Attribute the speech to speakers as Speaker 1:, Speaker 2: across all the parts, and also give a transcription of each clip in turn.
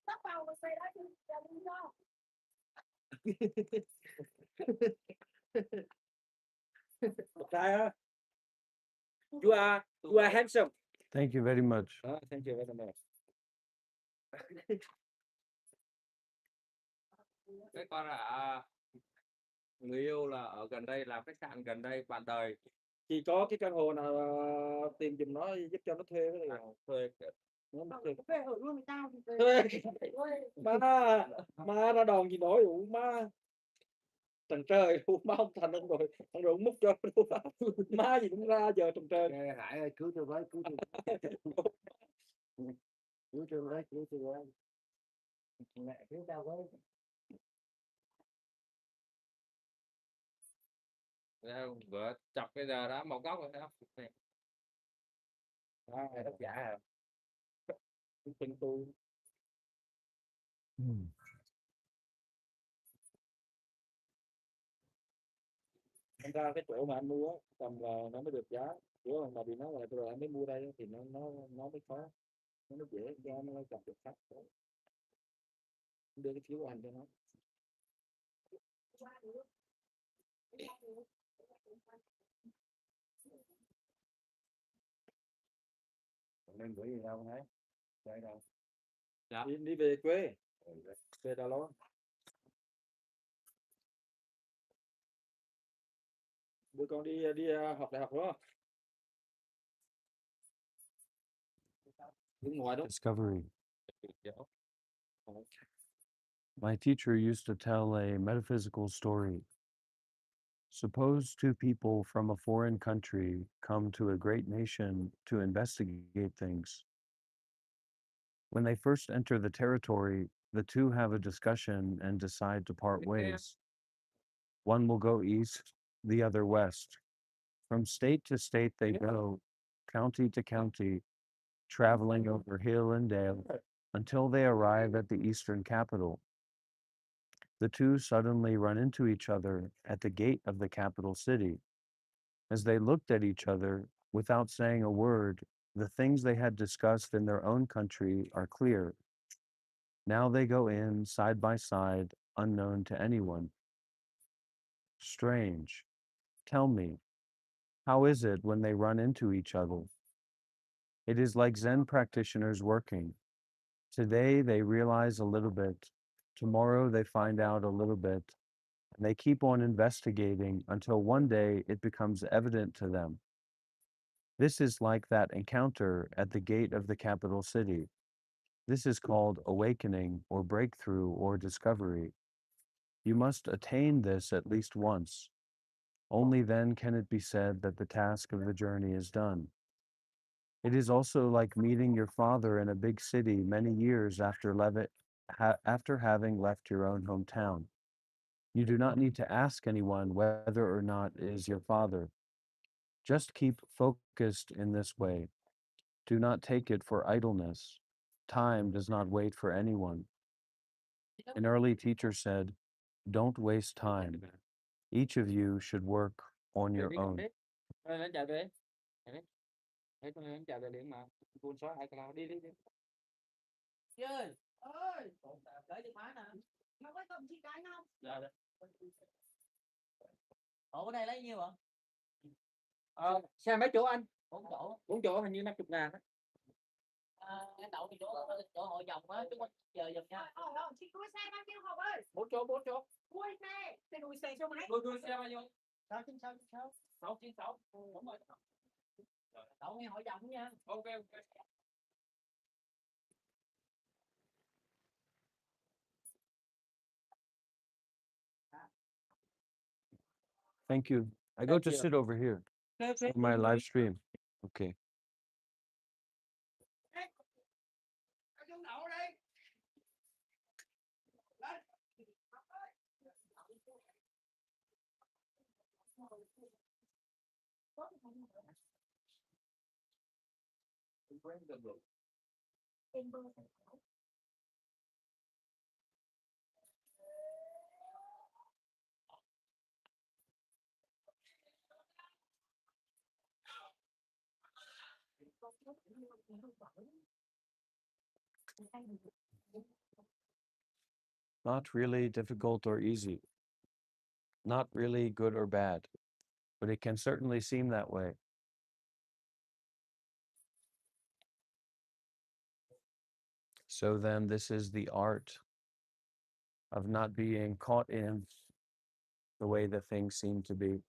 Speaker 1: Tắt vào mà xe đó chứ ra đi đó.
Speaker 2: Try, you are handsome.
Speaker 3: Thank you very much.
Speaker 2: Thank you very much.
Speaker 4: Cái con là người yêu là ở gần đây, làm khách sạn gần đây, bạn đời.
Speaker 2: Chị có cái căn hộ nào tìm giùm nó giúp cho nó thuê cái này
Speaker 4: Thuê
Speaker 2: nó thuê.
Speaker 1: Về ở luôn với tao thì
Speaker 2: Thuê. Má ra đòn gì nổi má trần trời má không thành ông rồi múc cho má gì cũng ra giờ trần trời.
Speaker 5: Hải ơi cứu tôi với, cứu tôi với, cứu tôi với, mẹ cứu tao với.
Speaker 4: vừa chọc cái giờ đó một góc rồi đó.
Speaker 2: Độc giả à? Tình tôi. Anh ra cái chỗ mà anh mua tầm là nó mới được giá, chứ mà bị nó là rồi anh mới mua đây thì nó mới khó, nó dễ cho nó chọn được khách. Đưa cái phiếu của anh cho nó.
Speaker 5: Nên gửi gì đâu đấy, đây đâu.
Speaker 4: Dạ.
Speaker 2: Đi về quê, về Đà Loan. Bữa con đi học đại học đúng không? Đứng ngoài đó.
Speaker 3: Discovery. My teacher used to tell a metaphysical story. Suppose two people from a foreign country come to a great nation to investigate things. When they first enter the territory, the two have a discussion and decide to part ways. One will go east, the other west. From state to state they go, county to county, traveling over hill and dale until they arrive at the eastern capital. The two suddenly run into each other at the gate of the capital city. As they looked at each other, without saying a word, the things they had discussed in their own country are clear. Now they go in side by side, unknown to anyone. Strange. Tell me, how is it when they run into each other? It is like Zen practitioners working. Today they realize a little bit. Tomorrow they find out a little bit. And they keep on investigating until one day it becomes evident to them. This is like that encounter at the gate of the capital city. This is called awakening or breakthrough or discovery. You must attain this at least once. Only then can it be said that the task of the journey is done. It is also like meeting your father in a big city many years after having left your own hometown. You do not need to ask anyone whether or not it is your father. Just keep focused in this way. Do not take it for idleness. Time does not wait for anyone. An early teacher said, "Don't waste time. Each of you should work on your own."
Speaker 2: Nó chạy về. Thấy con nó chạy về liền mà. Buồn xóa hai cái nào đi.
Speaker 1: Chơi. Ơi, lấy được má nè. Nó có cầm chi cái không?
Speaker 2: Dạ.
Speaker 1: Ở đây lấy nhiêu ạ?
Speaker 2: Xe mấy chỗ anh?
Speaker 1: 4 chỗ.
Speaker 2: 4 chỗ hình như 50.000 á.
Speaker 1: Anh đậu thì chỗ hội vòng á, chúng mình chờ giùm nha. Chị đuôi xe bao nhiêu Hồng ơi?
Speaker 2: 4 chỗ.
Speaker 1: Đuôi xe số mấy?
Speaker 4: Đuôi xe bao nhiêu?
Speaker 1: 696.
Speaker 4: 696. Đúng rồi.
Speaker 1: Đậu nghe hội vòng nha.
Speaker 4: Ok.
Speaker 3: Thank you. I go to sit over here for my live stream. Okay. Not really difficult or easy. Not really good or bad, but it can certainly seem that way. So then this is the art of not being caught in the way that things seem to be.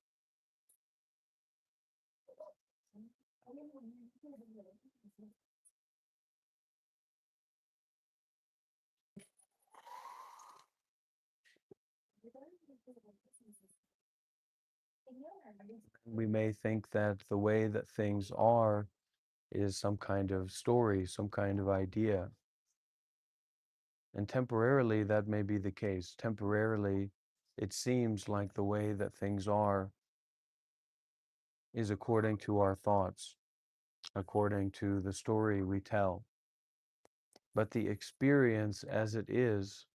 Speaker 3: We may think that the way that things are is some kind of story, some kind of idea. And temporarily, that may be the case. Temporarily, it seems like the way that things are is according to our thoughts, according to the story we tell. But the experience as it is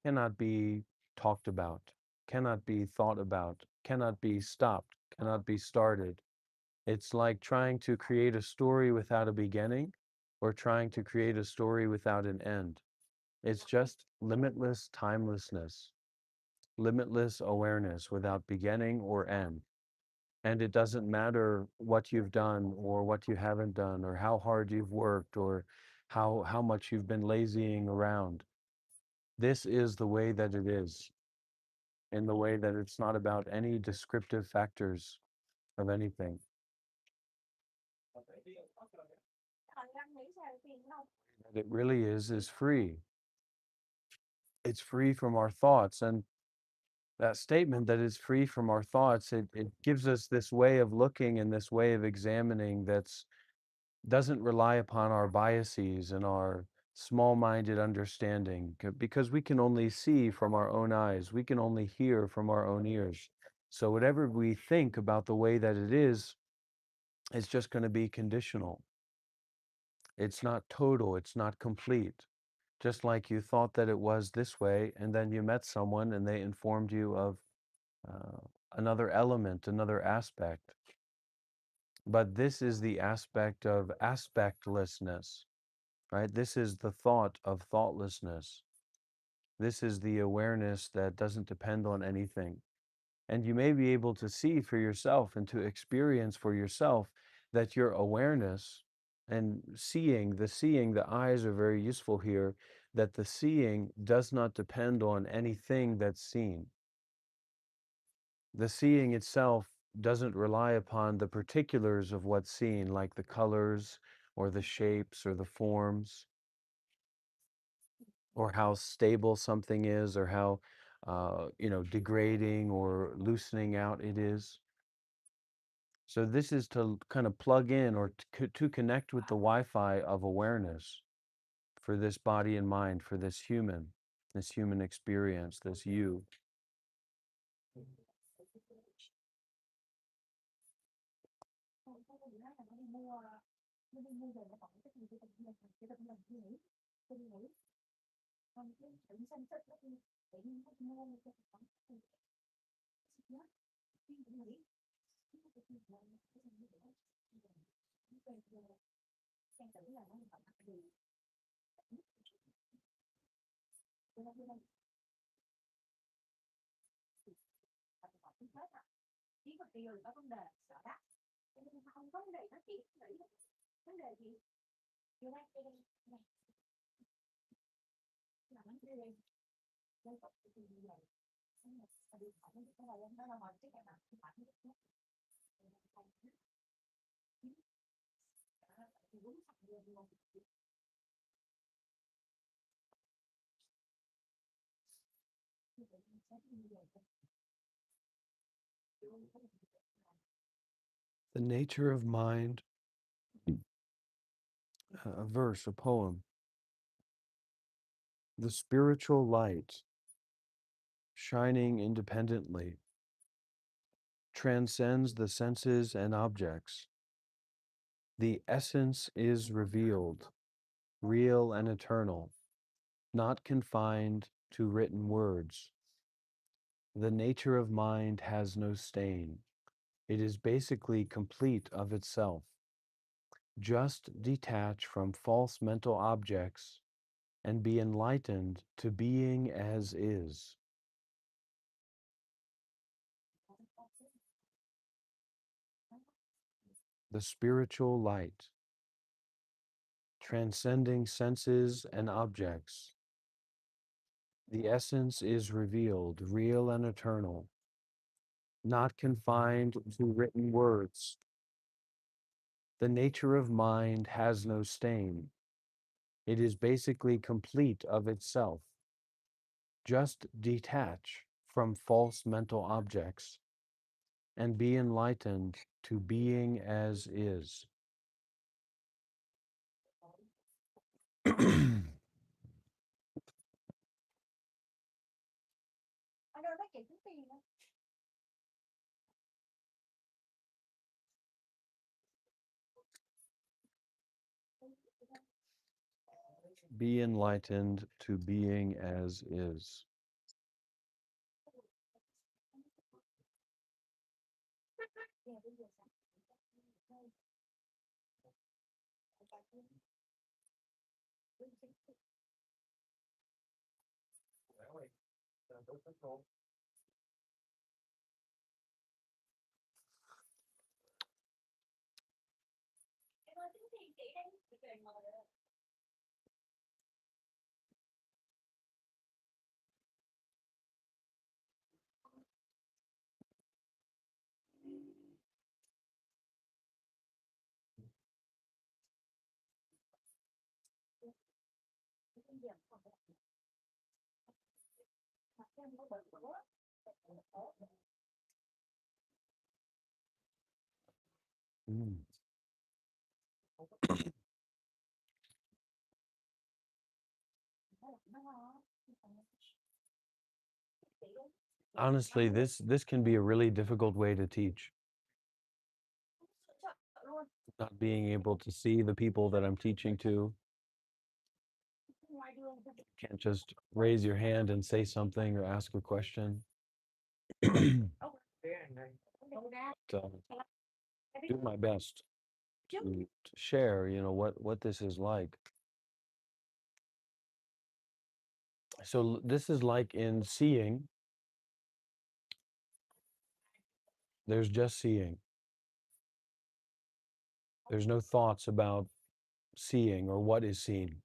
Speaker 3: cannot be talked about, cannot be thought about, cannot be stopped, cannot be started. It's like trying to create a story without a beginning or trying to create a story without an end. It's just limitless timelessness, limitless awareness without beginning or end. And it doesn't matter what you've done or what you haven't done or how hard you've worked or how much you've been lazying around. This is the way that it is, in the way that it's not about any descriptive factors of anything. That it really is free. It's free from our thoughts. And that statement that it's free from our thoughts, it gives us this way of looking and this way of examining that's doesn't rely upon our biases and our small-minded understanding, because we can only see from our own eyes, we can only hear from our own ears. So whatever we think about the way that it is, it's just going to be conditional. It's not total, it's not complete. Just like you thought that it was this way, and then you met someone and they informed you of another element, another aspect. But this is the aspect of aspectlessness, right? This is the thought of thoughtlessness. This is the awareness that doesn't depend on anything. And you may be able to see for yourself and to experience for yourself that your awareness and seeing, the eyes are very useful here, that the seeing does not depend on anything that's seen. The seeing itself doesn't rely upon the particulars of what's seen, like the colors or the shapes or the forms, or how stable something is, or how degrading or loosening out it is. So this is to kind of plug in or to connect with the Wi-Fi of awareness for this body and mind, for this human experience, this you. The nature of mind, a verse, a poem. The spiritual light, shining independently, transcends the senses and objects. The essence is revealed, real and eternal, not confined to written words. The nature of mind has no stain. It is basically complete of itself. Just detach from false mental objects and be enlightened to being as is. The spiritual light, transcending senses and objects. The essence is revealed, real and eternal, not confined to written words. The nature of mind has no stain. It is basically complete of itself. Just detach from false mental objects and be enlightened to being as is. Be enlightened to being as is. Mm. Honestly, this can be a really difficult way to teach. Not being able to see the people that I'm teaching to. Can't just raise your hand and say something or ask a question. So, do my best to share, what this is like. So this is like in seeing, there's just seeing. There's no thoughts about seeing or what is seen.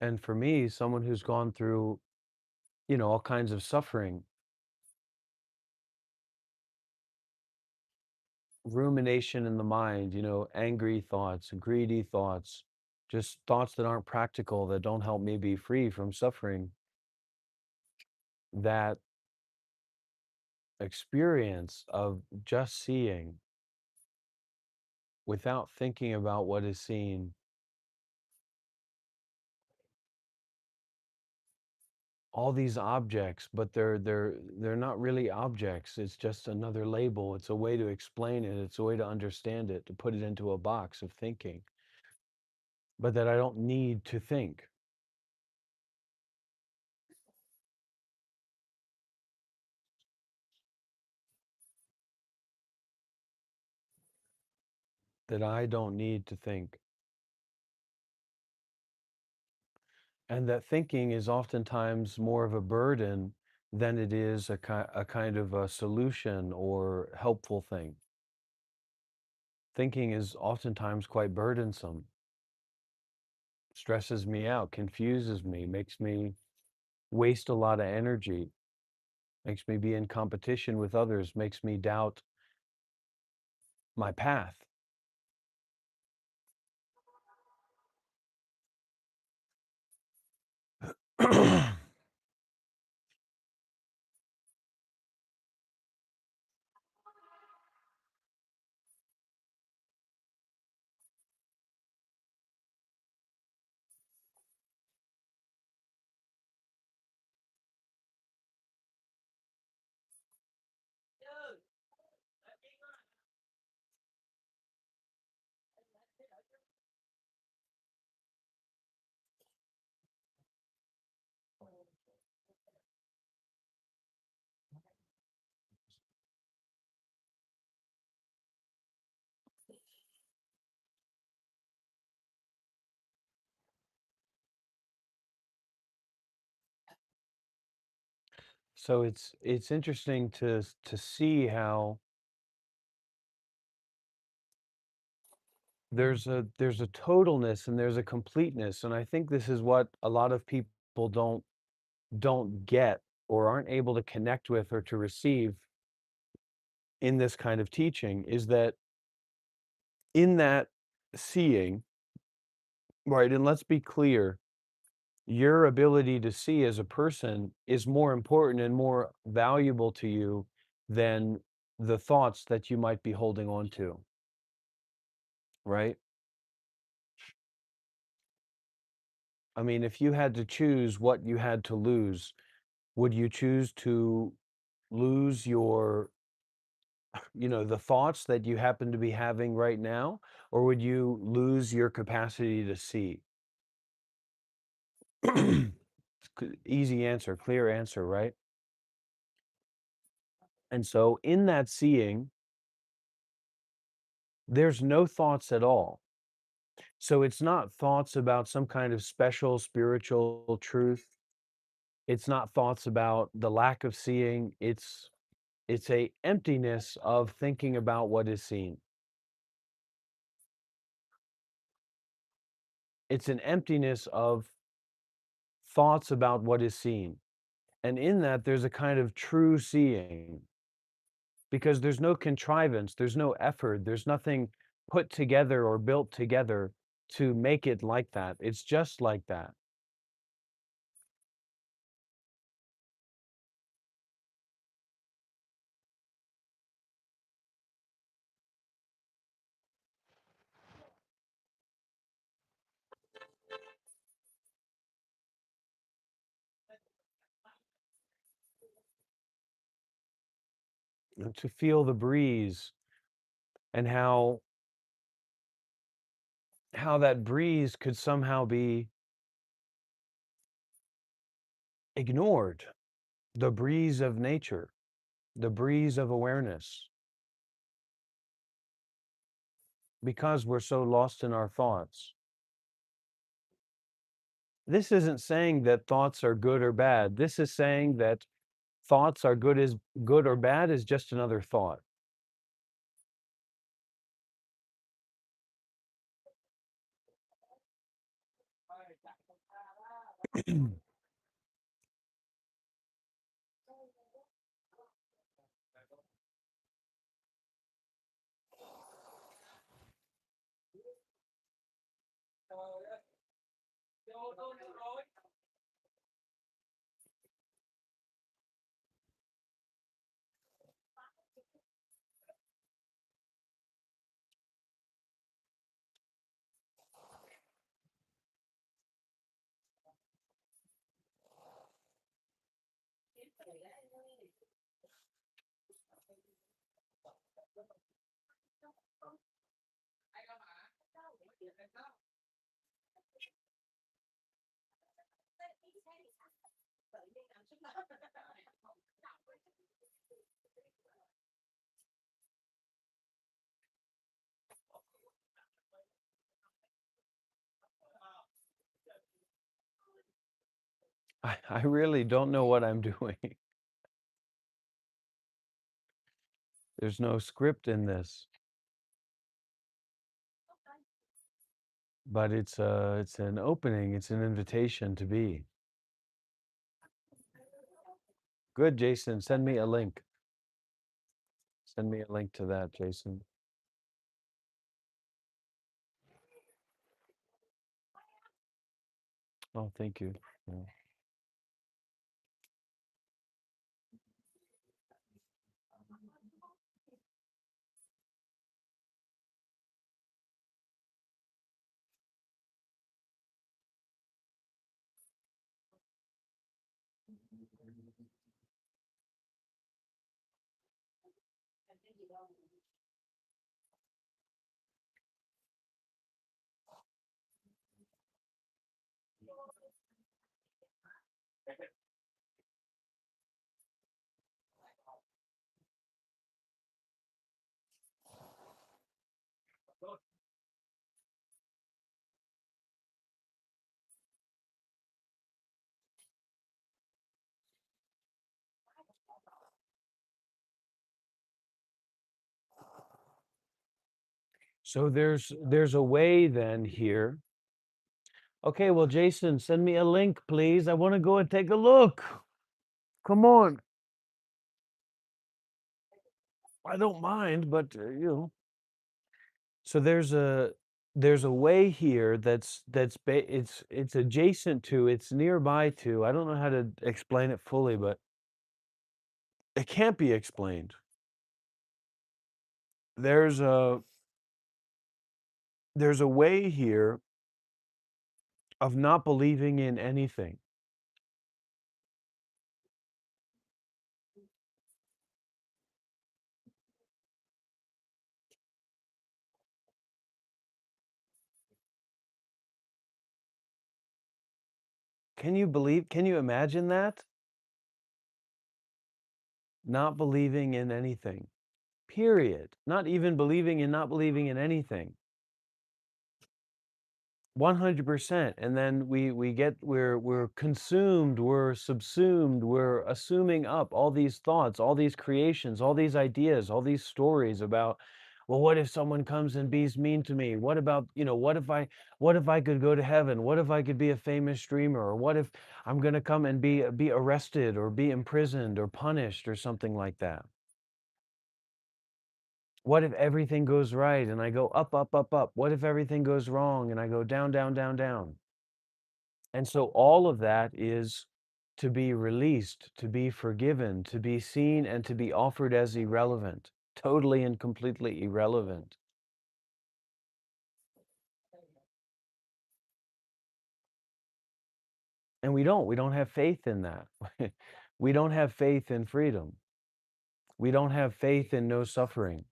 Speaker 3: And for me, someone who's gone through, all kinds of suffering, rumination in the mind, angry thoughts, greedy thoughts, just thoughts that aren't practical, that don't help me be free from suffering, that experience of just seeing without thinking about what is seen, all these objects, but they're not really objects. It's just another label. It's a way to explain it. It's a way to understand it, to put it into a box of thinking, but that I don't need to think. That I don't need to think. And that thinking is oftentimes more of a burden than it is a kind of a solution or helpful thing. Thinking is oftentimes quite burdensome, stresses me out, confuses me, makes me waste a lot of energy, makes me be in competition with others, makes me doubt my path. So it's interesting to see how there's a totalness and there's a completeness, and I think this is what a lot of people don't get or aren't able to connect with or to receive in this kind of teaching, is that in that seeing, right? And let's be clear, your ability to see as a person is more important and more valuable to you than the thoughts that you might be holding on to, right? I mean, if you had to choose what you had to lose, would you choose to lose the thoughts that you happen to be having right now, or would you lose your capacity to see? Easy answer, clear answer, right? And so in that seeing, there's no thoughts at all. So it's not thoughts about some kind of special spiritual truth. It's not thoughts about the lack of seeing. It's a emptiness of thinking about what is seen. It's an emptiness of thoughts about what is seen. And in that, there's a kind of true seeing because there's no contrivance, there's no effort, there's nothing put together or built together to make it like that. It's just like that. And to feel the breeze and how that breeze could somehow be ignored, the breeze of nature, the breeze of awareness, because we're so lost in our thoughts. This isn't saying that thoughts are good or bad. This is saying that thoughts are good or bad is just another thought. I really don't know what I'm doing. There's no script in this, but it's an opening, it's an invitation to be. Good, Jason. Send me a link. Send me a link to that, Jason. Oh, thank you. Yeah. So there's a way then here. Okay, well, Jason, send me a link, please. I want to go and take a look. Come on. I don't mind, but you know. So there's a way here it's adjacent to, it's nearby to. I don't know how to explain it fully, but it can't be explained. There's a there's a way here of not believing in anything. Can you imagine that? Not believing in anything. Period. Not even believing in not believing in anything. 100%. And then we're consumed, we're subsumed, we're assuming up all these thoughts, all these creations, all these ideas, all these stories about, well, what if someone comes and be's mean to me? What about, what if I could go to heaven? What if I could be a famous streamer? Or what if I'm going to come and be arrested or be imprisoned or punished or something like that? What if everything goes right and I go up, up, up, up? What if everything goes wrong and I go down, down, down, down? And so all of that is to be released, to be forgiven, to be seen, and to be offered as irrelevant, totally and completely irrelevant. And we don't have faith in that. We don't have faith in freedom. We don't have faith in no suffering.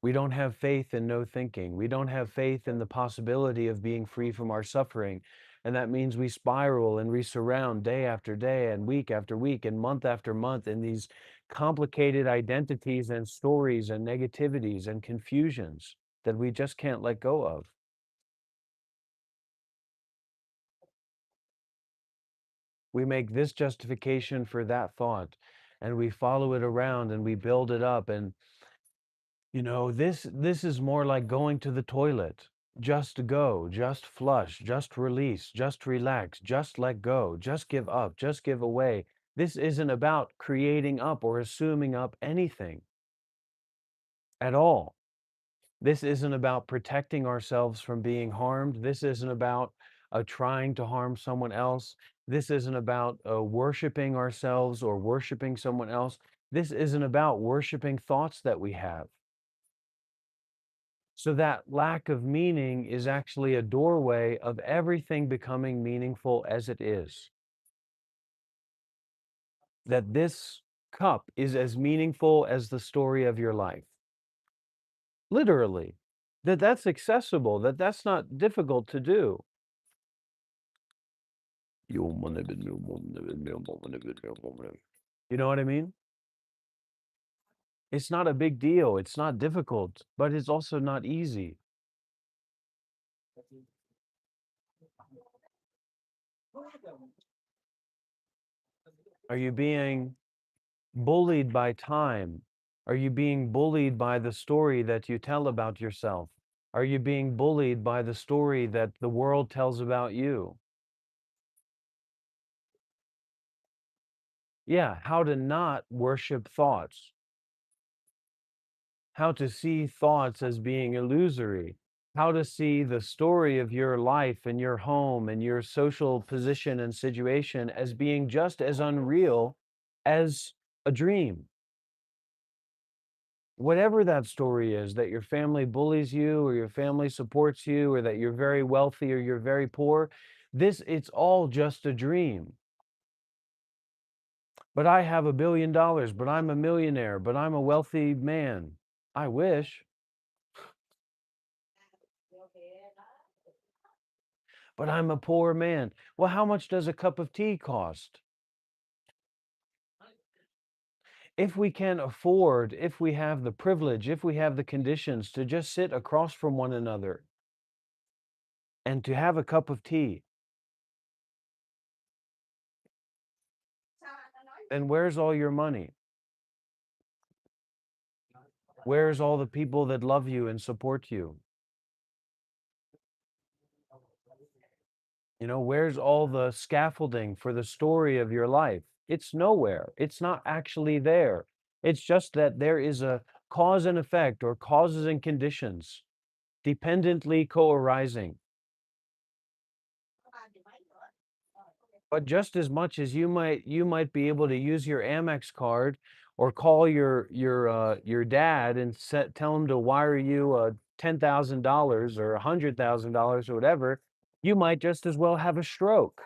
Speaker 3: We don't have faith in no thinking. We don't have faith in the possibility of being free from our suffering. And that means we spiral and we surround day after day and week after week and month after month in these complicated identities and stories and negativities and confusions that we just can't let go of. We make this justification for that thought and we follow it around and we build it up. And this is more like going to the toilet. Just go, just flush, just release, just relax, just let go, just give up, just give away. This isn't about creating up or assuming up anything at all. This isn't about protecting ourselves from being harmed. This isn't about trying to harm someone else. This isn't about worshiping ourselves or worshiping someone else. This isn't about worshiping thoughts that we have. So that lack of meaning is actually a doorway of everything becoming meaningful as it is. That this cup is as meaningful as the story of your life. Literally. That's accessible, that's not difficult to do. You know what I mean? It's not a big deal. It's not difficult, but it's also not easy. Are you being bullied by time? Are you being bullied by the story that you tell about yourself? Are you being bullied by the story that the world tells about you? Yeah, how to not worship thoughts. How to see thoughts as being illusory. How to see the story of your life and your home and your social position and situation as being just as unreal as a dream. Whatever that story is, that your family bullies you or your family supports you or that you're very wealthy or you're very poor, it's all just a dream. But I have $1 billion, but I'm a millionaire, but I'm a wealthy man. I wish. But I'm a poor man. Well, how much does a cup of tea cost? If we can afford, if we have the privilege, if we have the conditions to just sit across from one another and to have a cup of tea, then where's all your money? Where's all the people that love you and support you? You know, where's all the scaffolding for the story of your life? It's nowhere. It's not actually there. It's just that there is a cause and effect, or causes and conditions dependently co-arising. But just as much as you might be able to use your Amex card, or call your dad and tell him to wire you $10,000 or $100,000 or whatever, you might just as well have a stroke.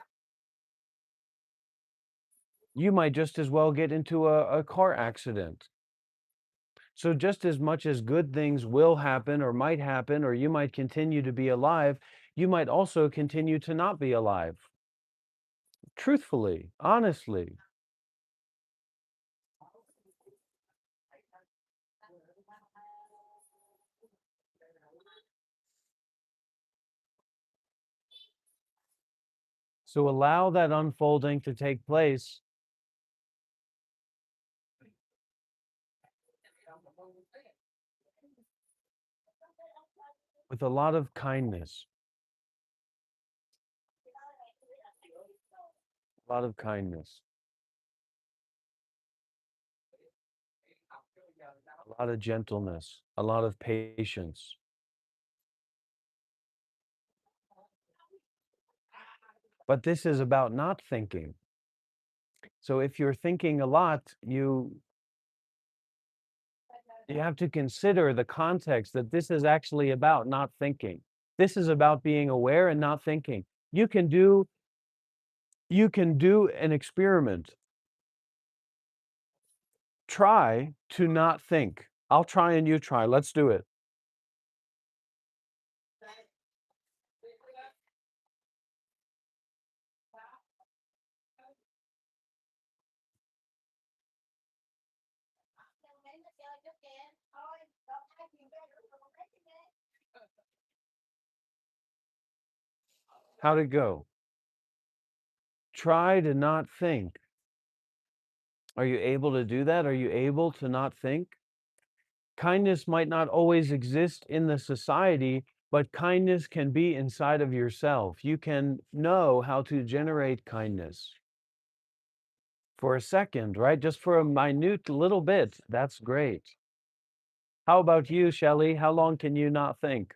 Speaker 3: You might just as well get into a car accident. So just as much as good things will happen or might happen, or you might continue to be alive, you might also continue to not be alive. Truthfully, honestly. So allow that unfolding to take place with a lot of kindness. A lot of kindness. A lot of gentleness. A lot of patience. But this is about not thinking. So if you're thinking a lot, you have to consider the context that this is actually about not thinking. This is about being aware and not thinking. You can do an experiment. Try to not think. I'll try and you try. Let's do it. How'd it go? Try to not think. Are you able to do that? Are you able to not think? Kindness might not always exist in the society, but kindness can be inside of yourself. You can know how to generate kindness. For a second, right? Just for a minute little bit, that's great. How about you, Shelley? How long can you not think?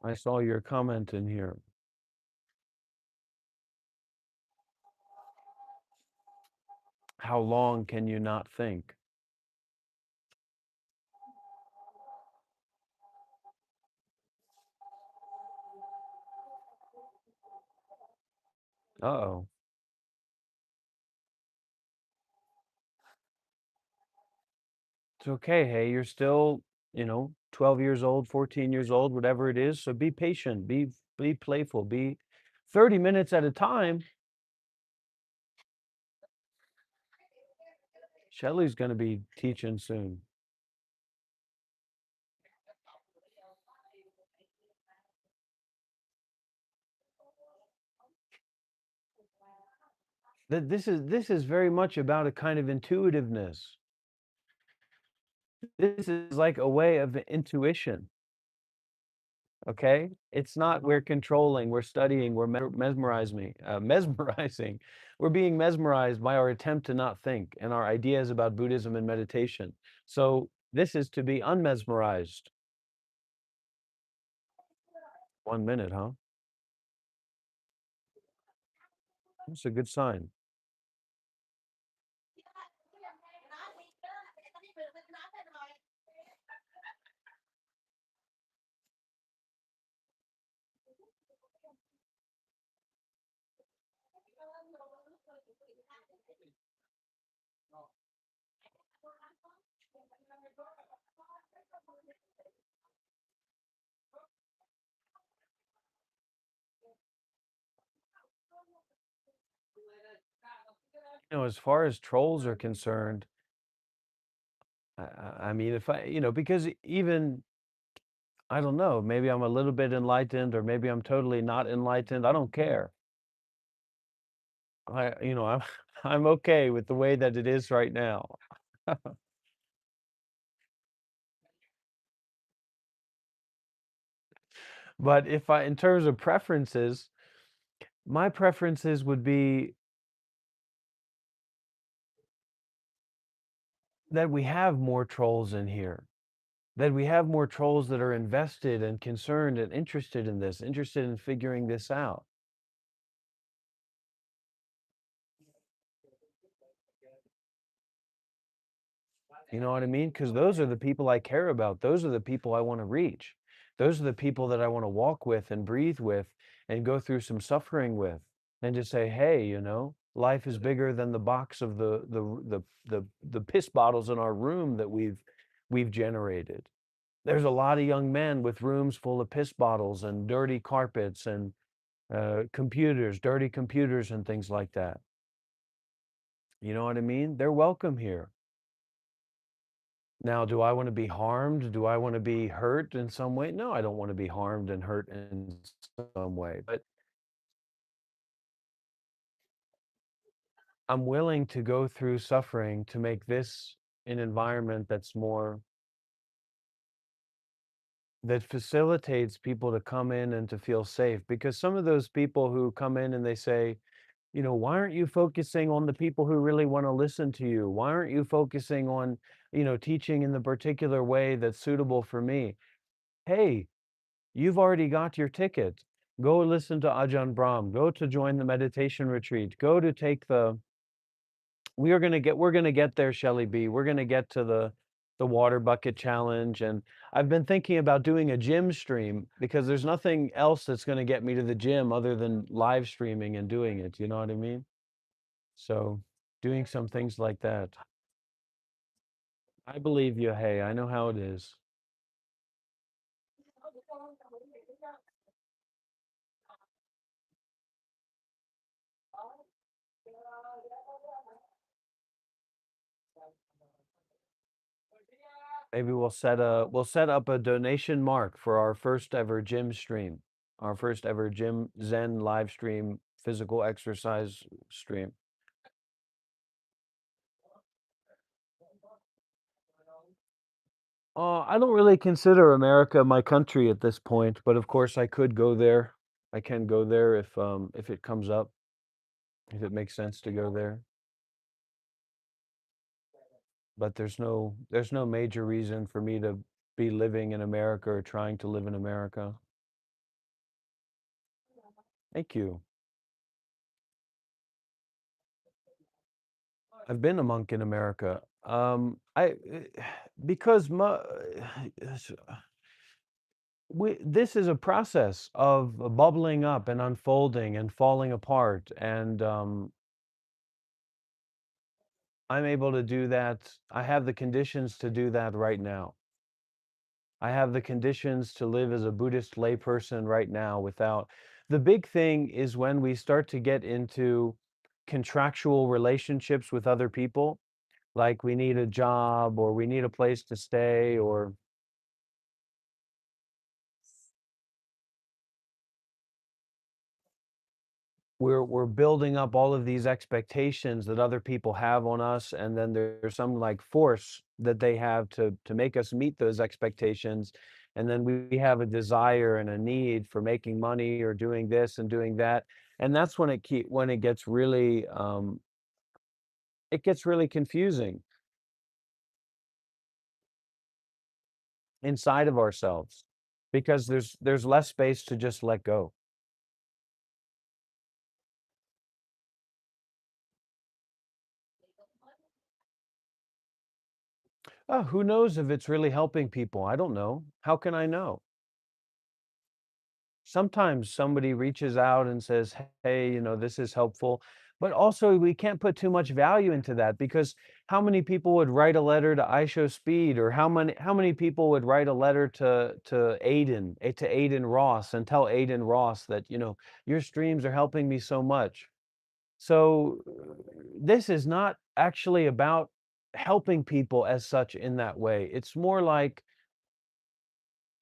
Speaker 3: I saw your comment in here. How long can you not think? Uh-oh. It's okay. Hey, you're still, 12 years old, 14 years old, whatever it is. So be patient, be playful, be 30 minutes at a time. Shelley's going to be teaching soon. This is very much about a kind of intuitiveness. This is like a way of intuition. Okay? It's not we're controlling, we're studying, we're mesmerizing. We're being mesmerized by our attempt to not think and our ideas about Buddhism and meditation. So this is to be unmesmerized. 1 minute, huh? That's a good sign. As far as trolls are concerned, I mean, if because even, I don't know, maybe I'm a little bit enlightened or maybe I'm totally not enlightened. I don't care. I'm I'm okay with the way that it is right now. But if in terms of preferences, my preferences would be that we have more trolls in here, that we have more trolls that are invested and concerned and interested in this, interested in figuring this out. You know what I mean? Because those are the people I care about. Those are the people I want to reach. Those are the people that I want to walk with and breathe with and go through some suffering with and just say, hey, life is bigger than the box of the piss bottles in our room that we've generated. There's a lot of young men with rooms full of piss bottles and dirty carpets and dirty computers and things like that. You know what I mean? They're welcome here. Now, do I want to be harmed? Do I want to be hurt in some way? No, I don't want to be harmed and hurt in some way. But I'm willing to go through suffering to make this an environment that facilitates people to come in and to feel safe. Because some of those people who come in and they say, why aren't you focusing on the people who really want to listen to you? Why aren't you focusing on, teaching in the particular way that's suitable for me? Hey, you've already got your ticket. Go listen to Ajahn Brahm. Go to join the meditation retreat. Go to take we're gonna get there, Shelly B. We're gonna get to the water bucket challenge. And I've been thinking about doing a gym stream because there's nothing else that's gonna get me to the gym other than live streaming and doing it. You know what I mean? So doing some things like that. I believe you. Hey, I know how it is. Maybe we'll set up a donation mark for our first ever gym stream, our first ever gym Zen live stream physical exercise stream. I don't really consider America my country at this point, but of course I could go there. I can go there if it comes up, if it makes sense to go there. But there's no major reason for me to be living in America or trying to live in America. Thank you. I've been a monk in America. Because this is a process of bubbling up and unfolding and falling apart, and I'm able to do that. I have the conditions to do that right now. I have the conditions to live as a Buddhist layperson right now without. The big thing is when we start to get into contractual relationships with other people, like we need a job or we need a place to stay, or we're building up all of these expectations that other people have on us, and then there's some like force that they have to make us meet those expectations, and then we have a desire and a need for making money or doing this and doing that, and that's when it gets really confusing inside of ourselves because there's less space to just let go. Oh, who knows if it's really helping people? I don't know. How can I know? Sometimes somebody reaches out and says, hey, this is helpful. But also, we can't put too much value into that because how many people would write a letter to ISHO Speed, or how many people would write a letter to Aiden Ross and tell Aiden Ross that, your streams are helping me so much. So this is not actually about helping people as such in that way. It's more like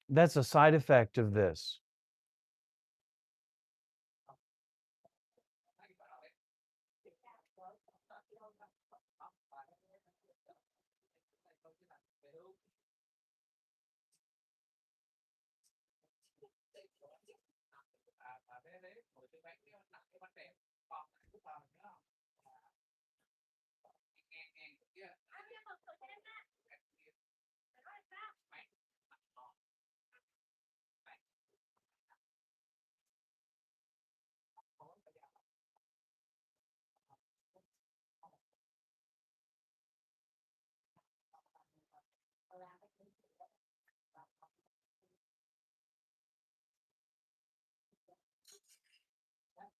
Speaker 3: that's a side effect of this.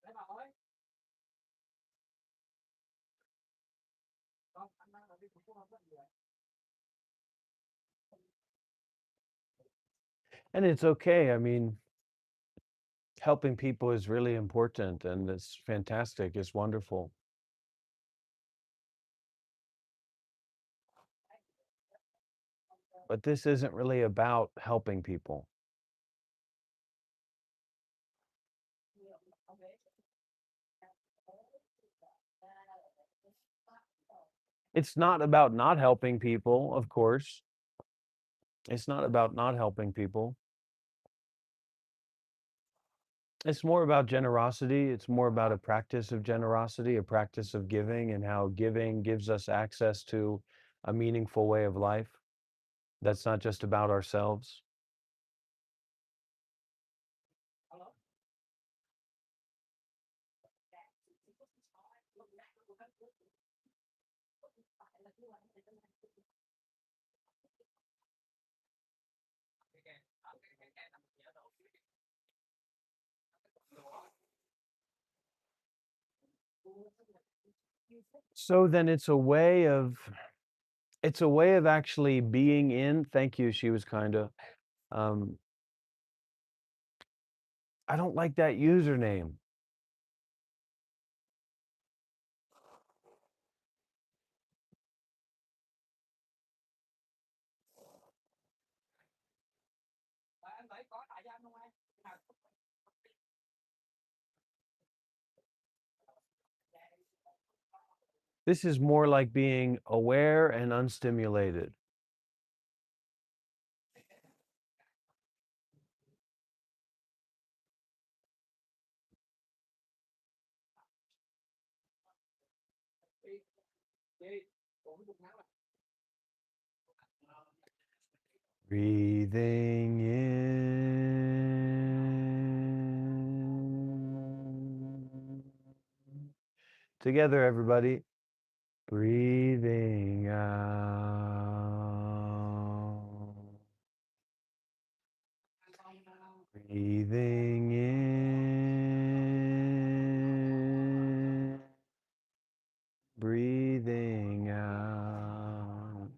Speaker 1: Để bà ơi. Con anh đang là đi cũng không có gì vậy.
Speaker 3: And it's okay. I mean, helping people is really important and it's fantastic. It's wonderful. But this isn't really about helping people. It's not about not helping people, of course. It's not about not helping people. It's more about generosity. It's more about a practice of generosity, a practice of giving, and how giving gives us access to a meaningful way of life that's not just about ourselves. So then it's a way of actually being in. Thank you. She was kind of. Um, I don't like that username.
Speaker 1: Anh thấy có tại gian không anh?
Speaker 3: This is more like being aware and unstimulated. Breathing in. Together, everybody. Breathing out. Breathing in. Breathing out.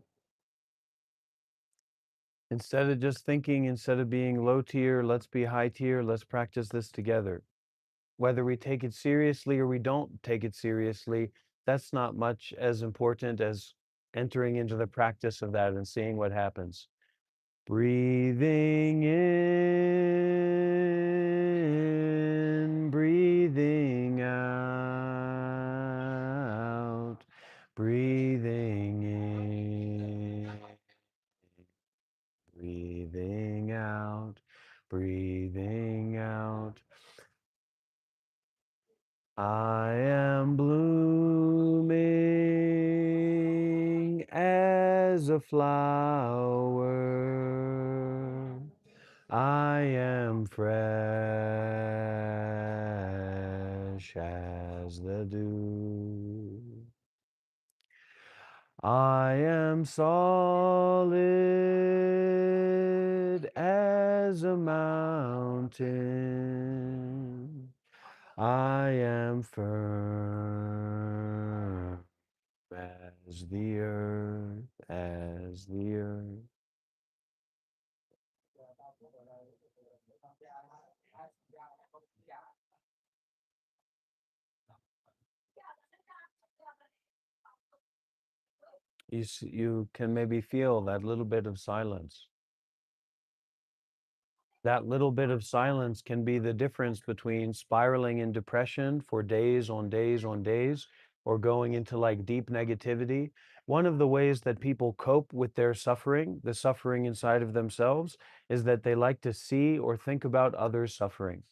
Speaker 3: Instead of just thinking, instead of being low tier, let's be high tier, let's practice this together. Whether we take it seriously or we don't take it seriously, that's not much as important as entering into the practice of that and seeing what happens. Breathing in, breathing out, breathing in, breathing out, breathing out. I am blooming as a flower. I am fresh as the dew. I am solid as a mountain. I am firm as the earth, as the earth. You can maybe feel that little bit of silence. That little bit of silence can be the difference between spiraling in depression for days on days on days or going into like deep negativity. One of the ways that people cope with their suffering, the suffering inside of themselves, is that they like to see or think about others' suffering.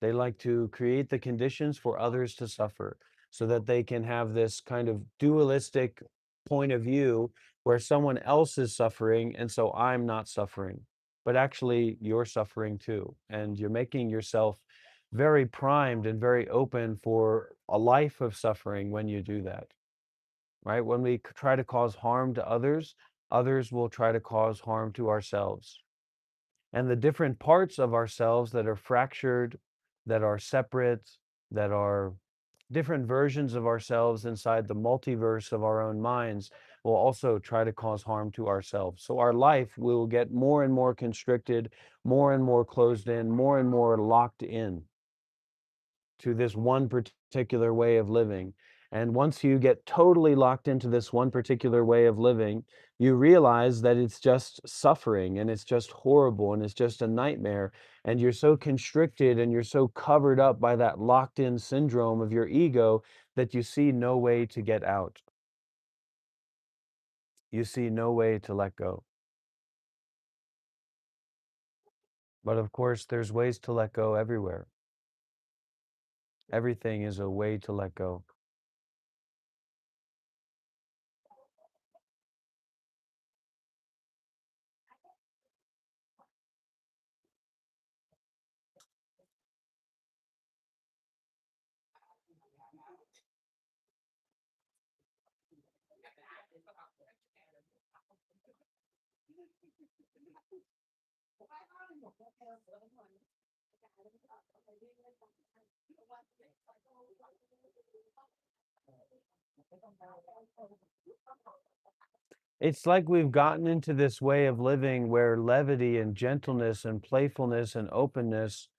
Speaker 3: They like to create the conditions for others to suffer so that they can have this kind of dualistic point of view where someone else is suffering and so I'm not suffering. But actually, you're suffering too. And you're making yourself very primed and very open for a life of suffering when you do that, right? When we try to cause harm to others, others will try to cause harm to ourselves. And the different parts of ourselves that are fractured, that are separate, that are different versions of ourselves inside the multiverse of our own minds will also try to cause harm to ourselves. So our life will get more and more constricted, more and more closed in, more and more locked in to this one particular way of living. And once you get totally locked into this one particular way of living, you realize that it's just suffering and it's just horrible and it's just a nightmare. And you're so constricted and you're so covered up by that locked in syndrome of your ego that you see no way to get out. You see no way to let go. But of course, there's ways to let go everywhere. Everything is a way to let go. It's like we've gotten into this way of living where levity and gentleness and playfulness and openness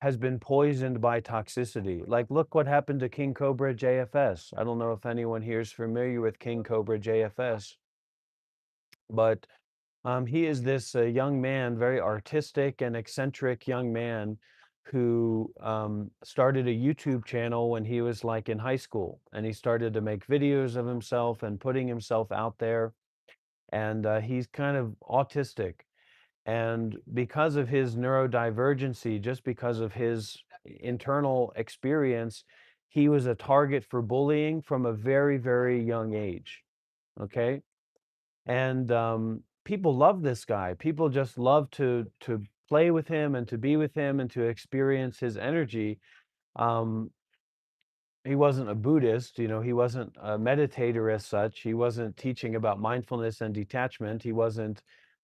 Speaker 3: has been poisoned by toxicity. Like, look what happened to King Cobra JFS. I don't know if anyone here is familiar with King Cobra JFS, but he is this young man, very artistic and eccentric young man who started a YouTube channel when he was like in high school. And he started to make videos of himself and putting himself out there. And he's kind of autistic. And because of his neurodivergency, just because of his internal experience, he was a target for bullying from a very, very young age. Okay. And people love this guy. People just love to play with him and to be with him and to experience his energy. Um, he wasn't a Buddhist, you know, he wasn't a meditator as such. He wasn't teaching about mindfulness and detachment. He wasn't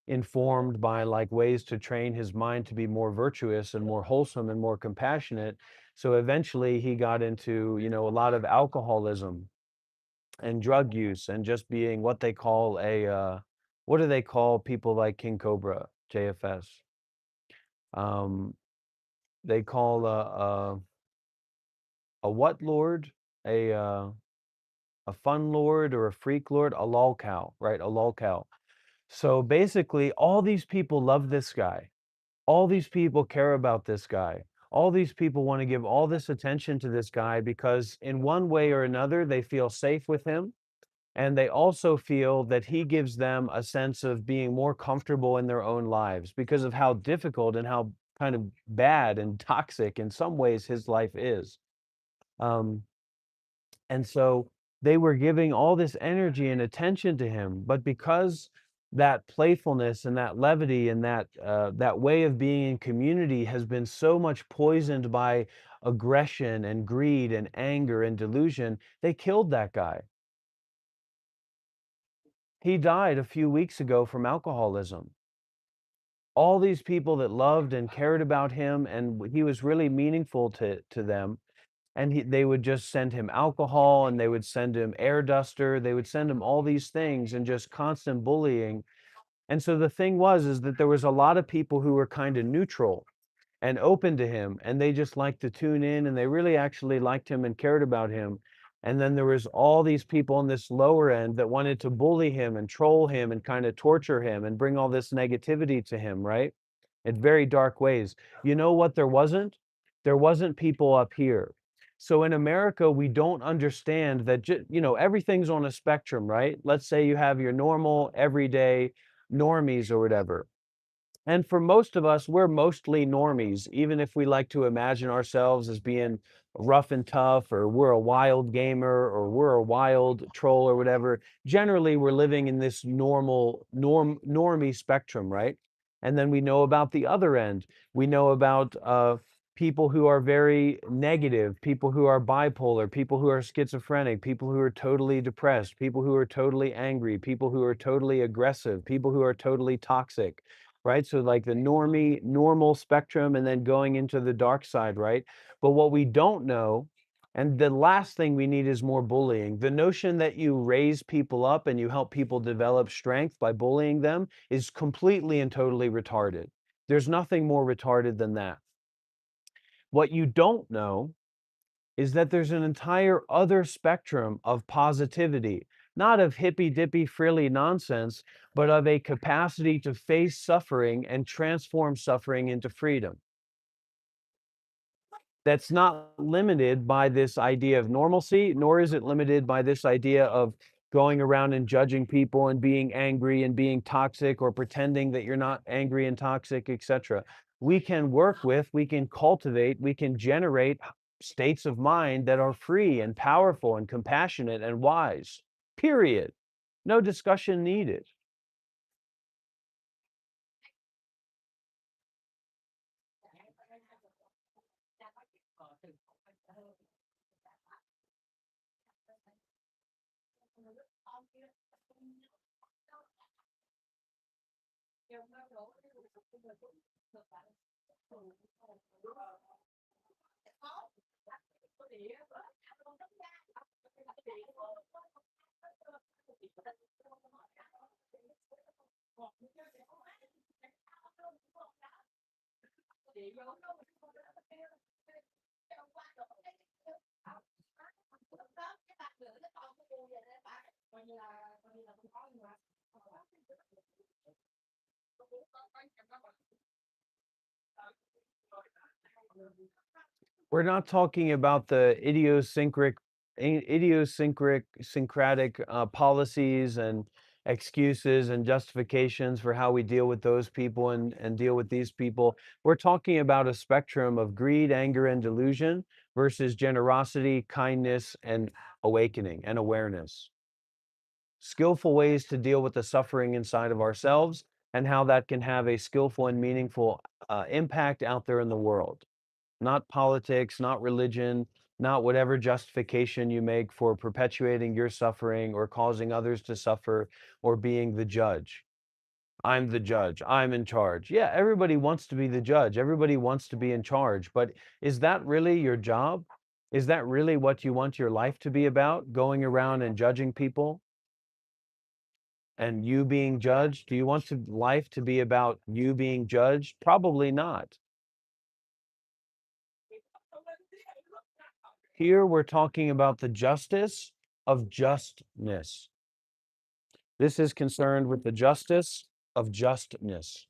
Speaker 3: informed by like ways to train his mind to be more virtuous and more wholesome and more compassionate. So eventually he got into, you know, a lot of alcoholism and drug use and just being what they call what do they call people like King Cobra, JFS? Um, they call a what lord? A fun lord or a freak lord, a lol cow, right? A lol cow. So basically, all these people love this guy. All these people care about this guy. All these people want to give all this attention to this guy because, in one way or another, they feel safe with him. And they also feel that he gives them a sense of being more comfortable in their own lives because of how difficult and how kind of bad and toxic in some ways his life is. Um, and so they were giving all this energy and attention to him, but because that playfulness and that levity and that way of being in community has been so much poisoned by aggression and greed and anger and delusion, they killed that guy. He died a few weeks ago from alcoholism. All these people that loved and cared about him, and he was really meaningful to them, and they would just send him alcohol and they would send him air duster. They would send him all these things and just constant bullying. And so the thing was is that there was a lot of people who were kind of neutral and open to him, and they just liked to tune in and they really actually liked him and cared about him. And then there was all these people on this lower end that wanted to bully him and troll him and kind of torture him and bring all this negativity to him, right? In very dark ways. You know what there wasn't? There wasn't people up here. So in America, we don't understand that, you know, everything's on a spectrum, right? Let's say you have your normal, everyday normies or whatever. And for most of us, we're mostly normies, even if we like to imagine ourselves as being rough and tough, or we're a wild gamer, or we're a wild troll, or whatever. Generally, we're living in this normie spectrum, right? And then we know about the other end. We know about people who are very negative, people who are bipolar, people who are schizophrenic, people who are totally depressed, people who are totally angry, people who are totally aggressive, people who are totally toxic, right? So like the normal spectrum, and then going into the dark side, right? But what we don't know, and the last thing we need, is more bullying. The notion that you raise people up and you help people develop strength by bullying them is completely and totally retarded. There's nothing more retarded than that. What you don't know is that there's an entire other spectrum of positivity, not of hippy dippy frilly nonsense, but of a capacity to face suffering and transform suffering into freedom. That's not limited by this idea of normalcy, nor is it limited by this idea of going around and judging people and being angry and being toxic, or pretending that you're not angry and toxic, etc. We can work with, we can cultivate, we can generate states of mind that are free and powerful and compassionate and wise. Period. No discussion needed. We're not talking about the idiosyncratic policies and excuses and justifications for how we deal with those people and deal with these people. We're talking about a spectrum of greed, anger, and delusion versus generosity, kindness, and awakening and awareness. Skillful ways to deal with the suffering inside of ourselves, and how that can have a skillful and meaningful impact out there in the world. Not politics, not religion, not whatever justification you make for perpetuating your suffering or causing others to suffer, or being the judge. I'm the judge. I'm in charge. Yeah, everybody wants to be the judge. Everybody wants to be in charge. But is that really your job? Is that really what you want your life to be about? Going around and judging people and you being judged? Do you want life to be about you being judged? Probably not. Here we're talking about the justice of justness. This is concerned with the justice of justness.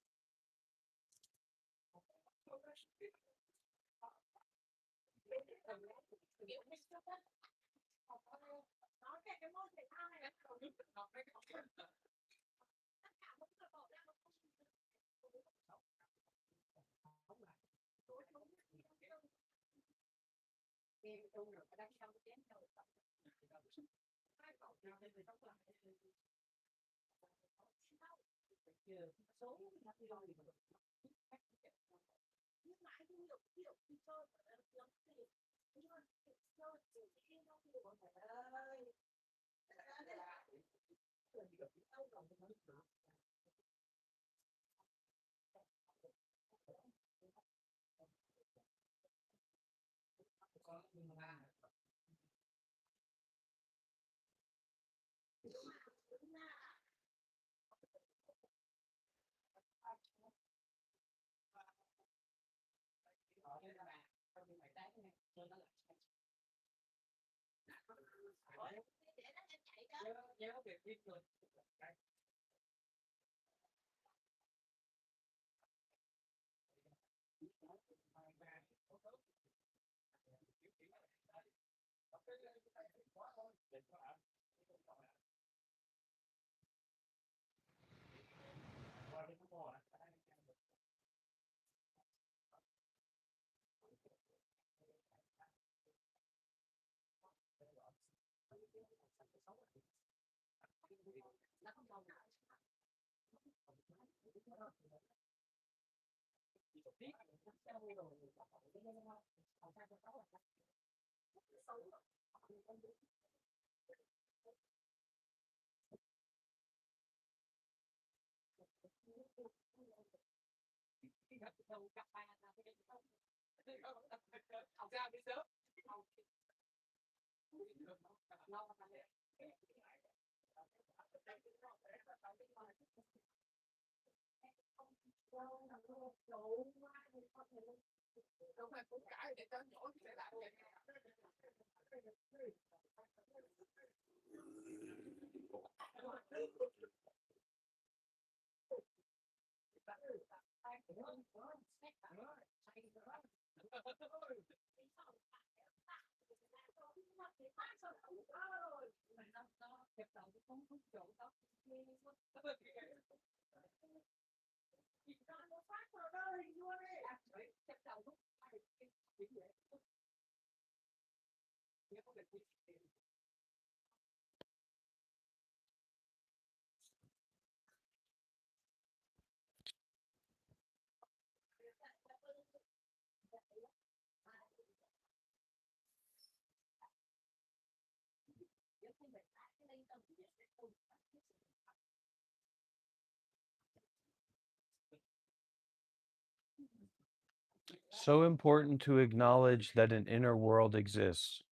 Speaker 3: So important to acknowledge that an inner world exists.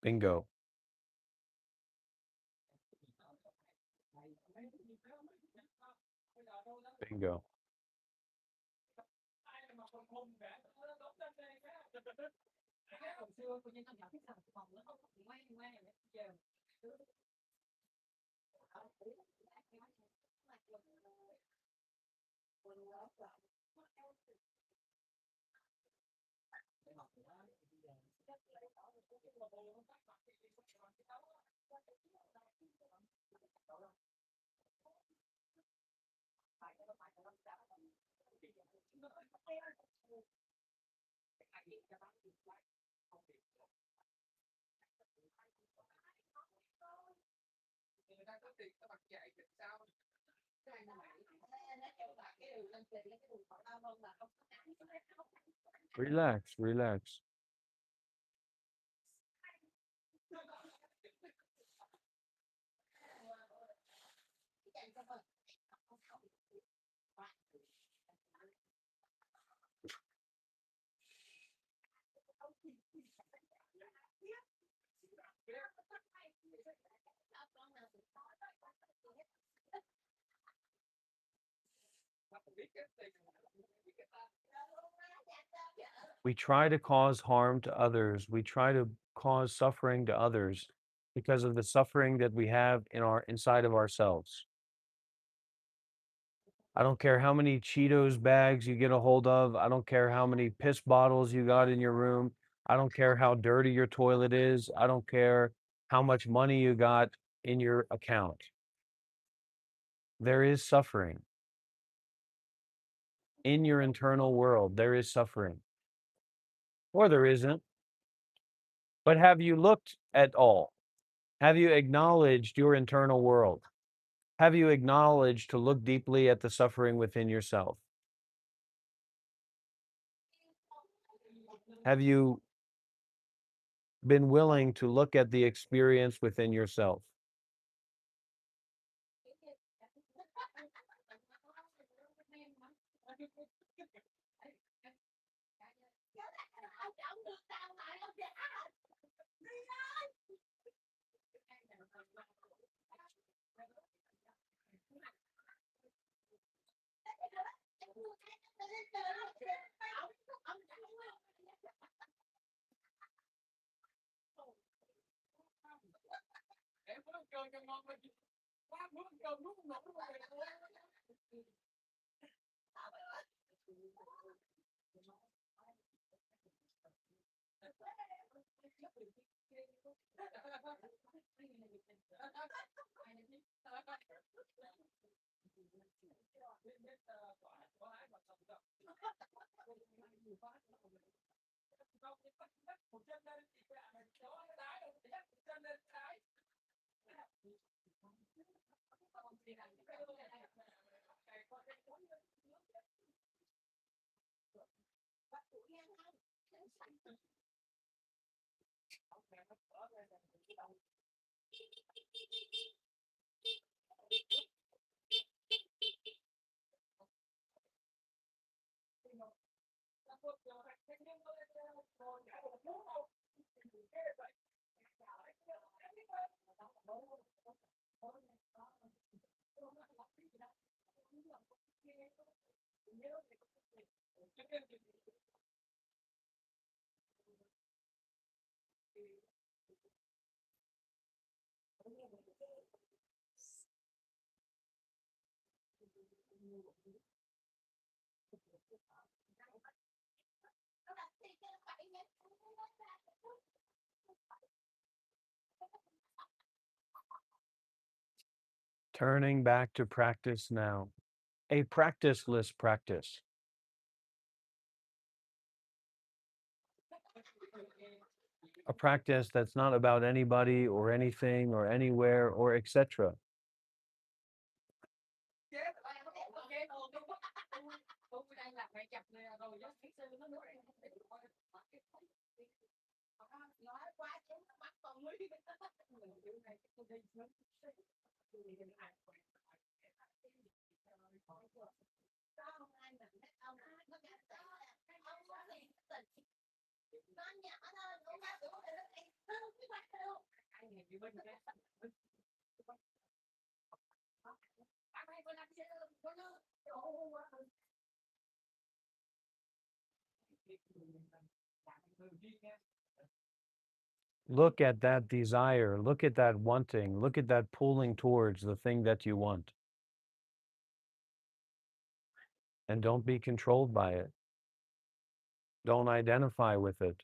Speaker 3: Bingo. Bingo. Relax, relax. We try to cause harm to others. We try to cause suffering to others because of the suffering that we have inside of ourselves. I don't care how many Cheetos bags you get a hold of. I don't care how many piss bottles you got in your room. I don't care how dirty your toilet is. I don't care how much money you got in your account. There is suffering. In your internal world, there is suffering. Or there isn't. But have you looked at all? Have you acknowledged your internal world? Have you acknowledged to look deeply at the suffering within yourself? Have you been willing to look at the experience within yourself? Turning back to practice now, a practiceless practice. A practice that's not about anybody or anything or anywhere or etc. Look at that desire, look at that wanting, look at that pulling towards the thing that you want. And don't be controlled by it. Don't identify with it.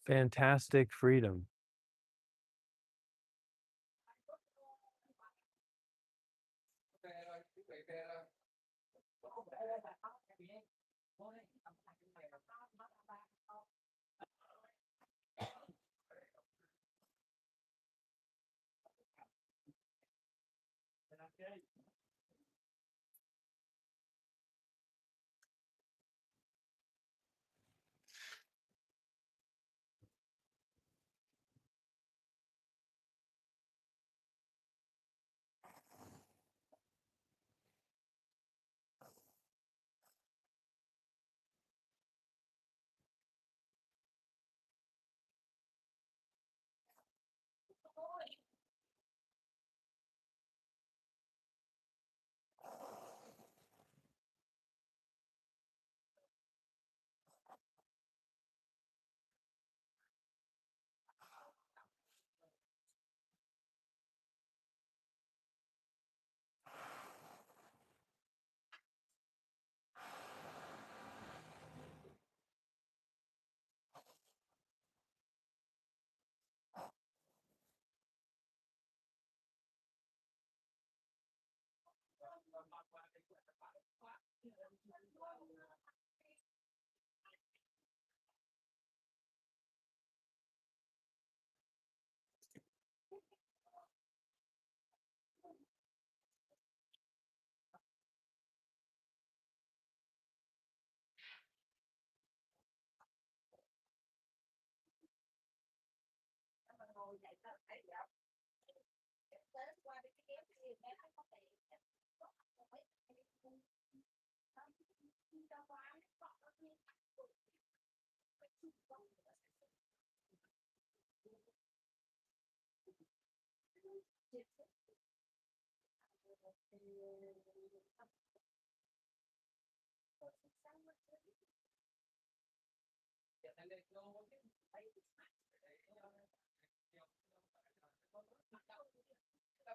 Speaker 3: Fantastic freedom.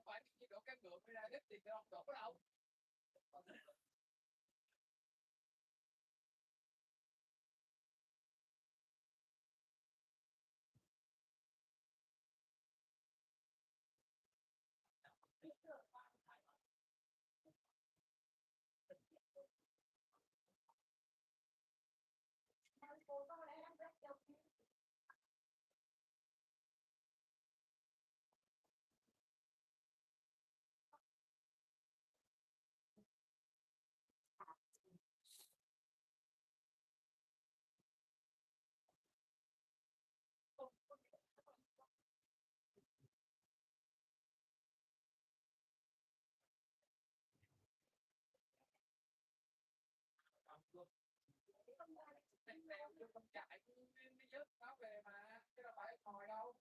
Speaker 1: phải đi đổ cái ngựa mới ra đít thì không đổ đâu. Không chạy đi dứt nó về mà chứ đâu phải ngồi đâu.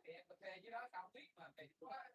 Speaker 1: Thì em có thuê dưới đó tao biết mà kỳ quá.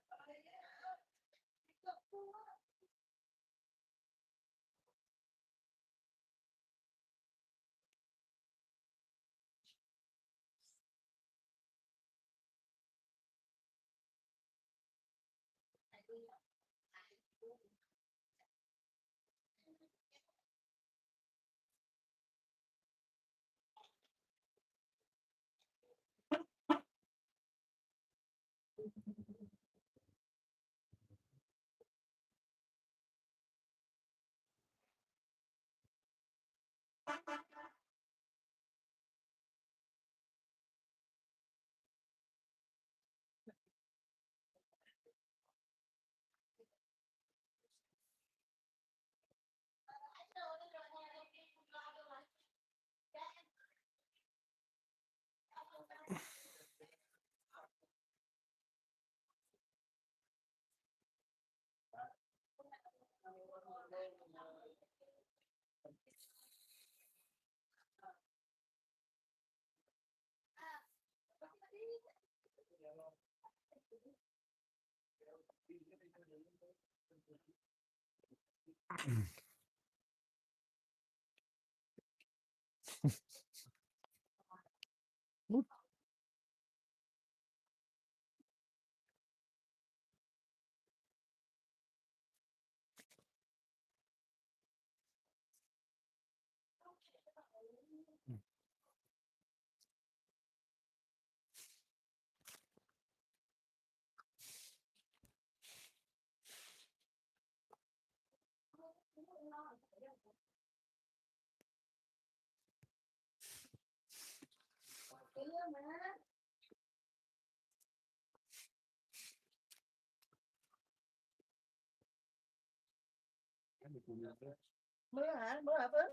Speaker 5: Mưa hả? Mưa hả Phước?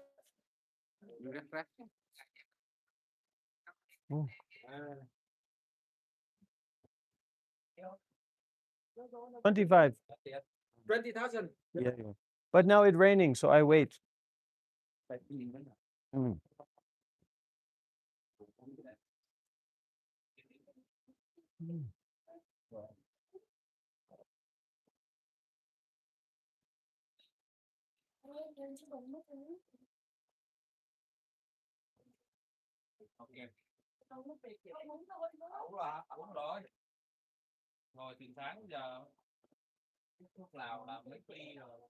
Speaker 4: Rắc rắc.
Speaker 3: À. 25.
Speaker 2: 20,000.
Speaker 3: Yeah, yeah. But now it's raining, so I wait. Mm.
Speaker 4: Uống rồi. Ngồi từ sáng giờ thuốc lào là mấy ly rồi.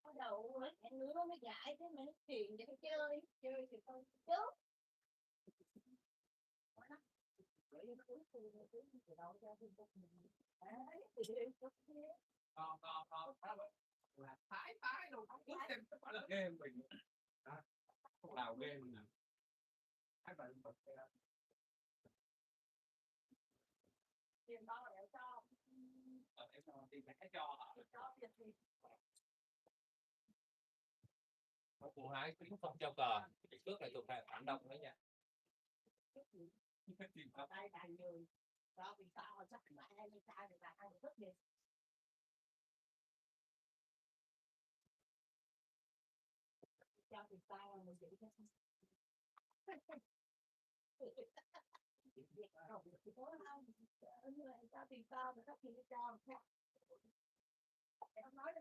Speaker 1: Bắt đầu hẹn nữa nó mới gãi thế mà nó truyền cho chơi thì không trước.
Speaker 4: Thái đâu không biết xem có phải là game mình. Thuốc lào game nè. Thái bạn
Speaker 1: Tiền bao để cho.
Speaker 4: Em đi phải cho hả? Phụ hai cũng không cho cờ. Trước này tụi này phản động nữa nha.
Speaker 1: Đây là người đó vì sao chắc mà em sao thì là ăn rất nhiều. tao là một gì đó. Tao tìm tao và các chị cho em nói là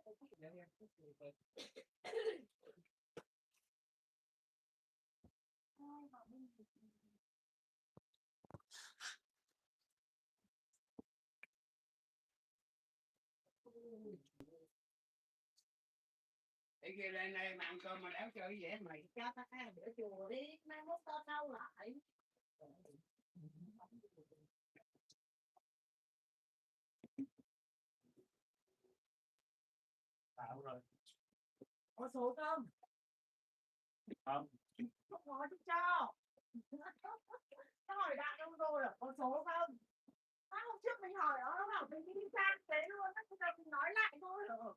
Speaker 5: Để kia lên đây mà ăn cơm mà đéo chơi gì hết mày.
Speaker 1: cho tao ăn bữa chùa đi, mai mốt tao thâu lại.
Speaker 4: Tạo rồi.
Speaker 1: Có số không?
Speaker 4: Không.
Speaker 1: Không có chứ cho. Tao hỏi bạn đâu rồi là có số không? Hôm trước mình hỏi nó bảo mình đi sang thế luôn, bây giờ mình nói lại thôi.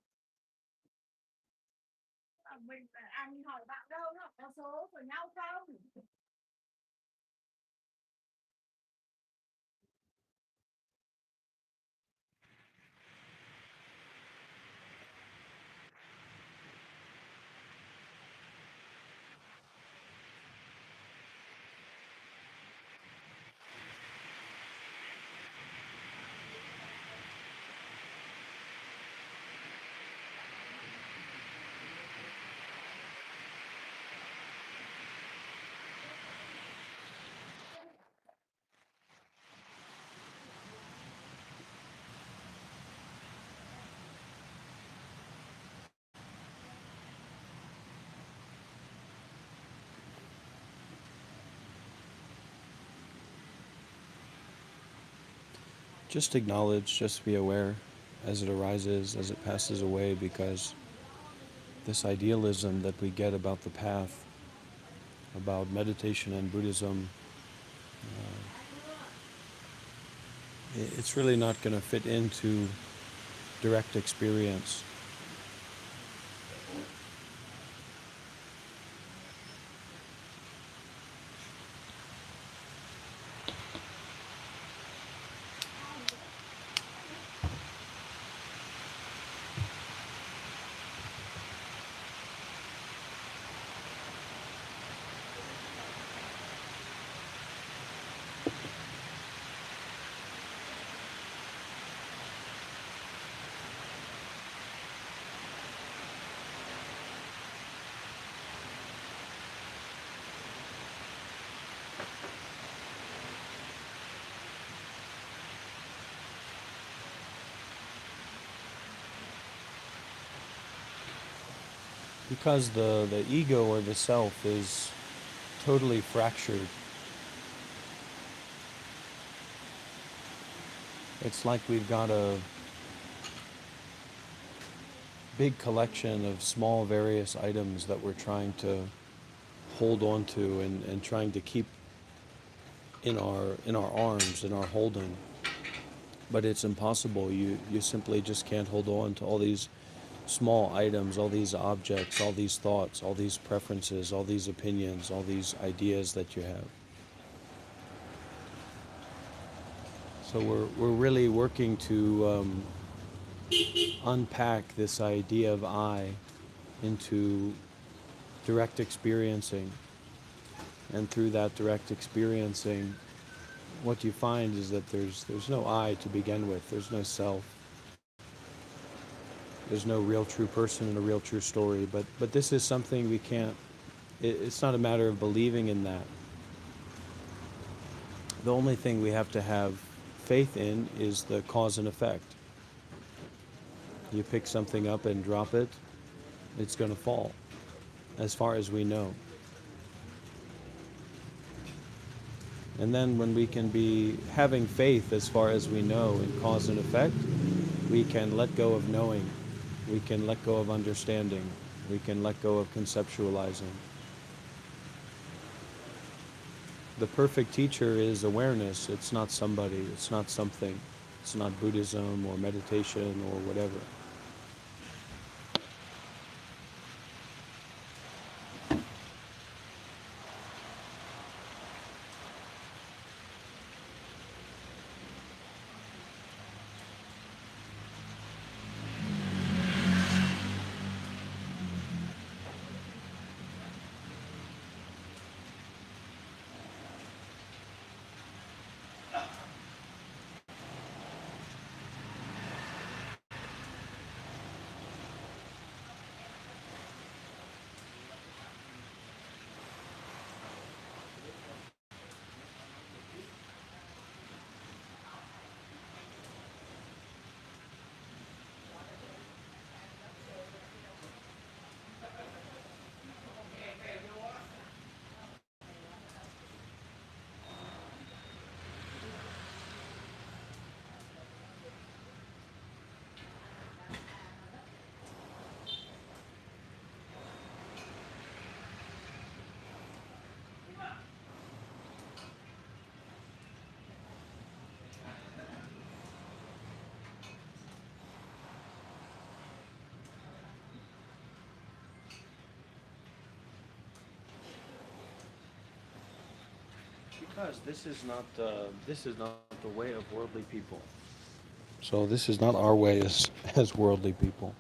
Speaker 1: Mình mình hỏi bạn đâu nó có số của nhau không?
Speaker 3: Just acknowledge, just be aware as it arises, as it passes away, because this idealism that we get about the path, about meditation and Buddhism, it's really not going to fit into direct experience. Because the ego or the self is totally fractured. It's like we've got a big collection of small various items that we're trying to hold on to and trying to keep in our arms, in our holding. But it's impossible. You simply just can't hold on to all these small items, all these objects, all these thoughts, all these preferences, all these opinions, all these ideas that you have. So we're really working to unpack this idea of I into direct experiencing. And through that direct experiencing, what you find is that there's no I to begin with. There's no self. There's no real true person and a real true story. But this is something we can't, it's not a matter of believing in that. The only thing we have to have faith in is the cause and effect. You pick something up and drop it, it's going to fall, as far as we know. And then when we can be having faith as far as we know in cause and effect, we can let go of knowing. We can let go of understanding. We can let go of conceptualizing. The perfect teacher is awareness. It's not somebody. It's not something. It's not Buddhism or meditation or whatever. Because this is not the way of worldly people. So this is not our way as worldly people.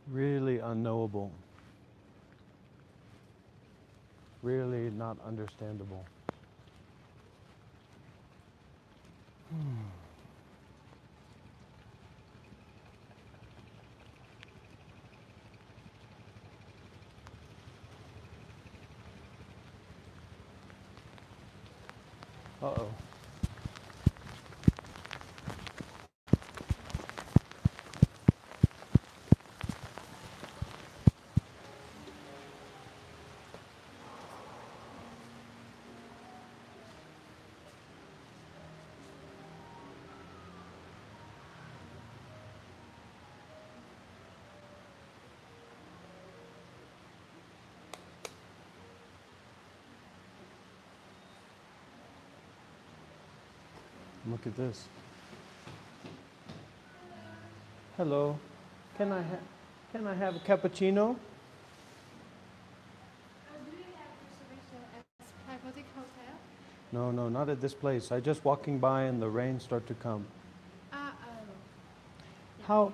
Speaker 3: Really unknowable. Really not understandable. Uh-oh. Look at this. Hello. Can I have a cappuccino?
Speaker 6: Do you have reservation at Private Hotel?
Speaker 3: No, no, not at this place. I just walking by and the rain start to come. How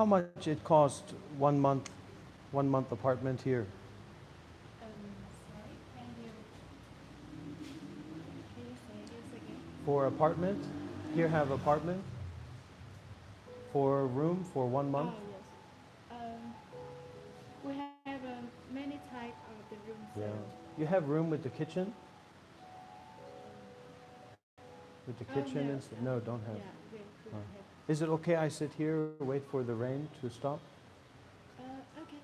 Speaker 3: much it cost 1 month apartment here?
Speaker 6: Sorry, can you say this again?
Speaker 3: For apartment? Here have apartment? For room for 1 month?
Speaker 6: Yes. We have many type of the rooms.
Speaker 3: Yeah. You have room with the kitchen? With the kitchen
Speaker 6: no,
Speaker 3: and stuff? No, don't have.
Speaker 6: Yeah, we
Speaker 3: Oh.
Speaker 6: have.
Speaker 3: Is it okay I sit here, wait for the rain to stop?
Speaker 6: Okay.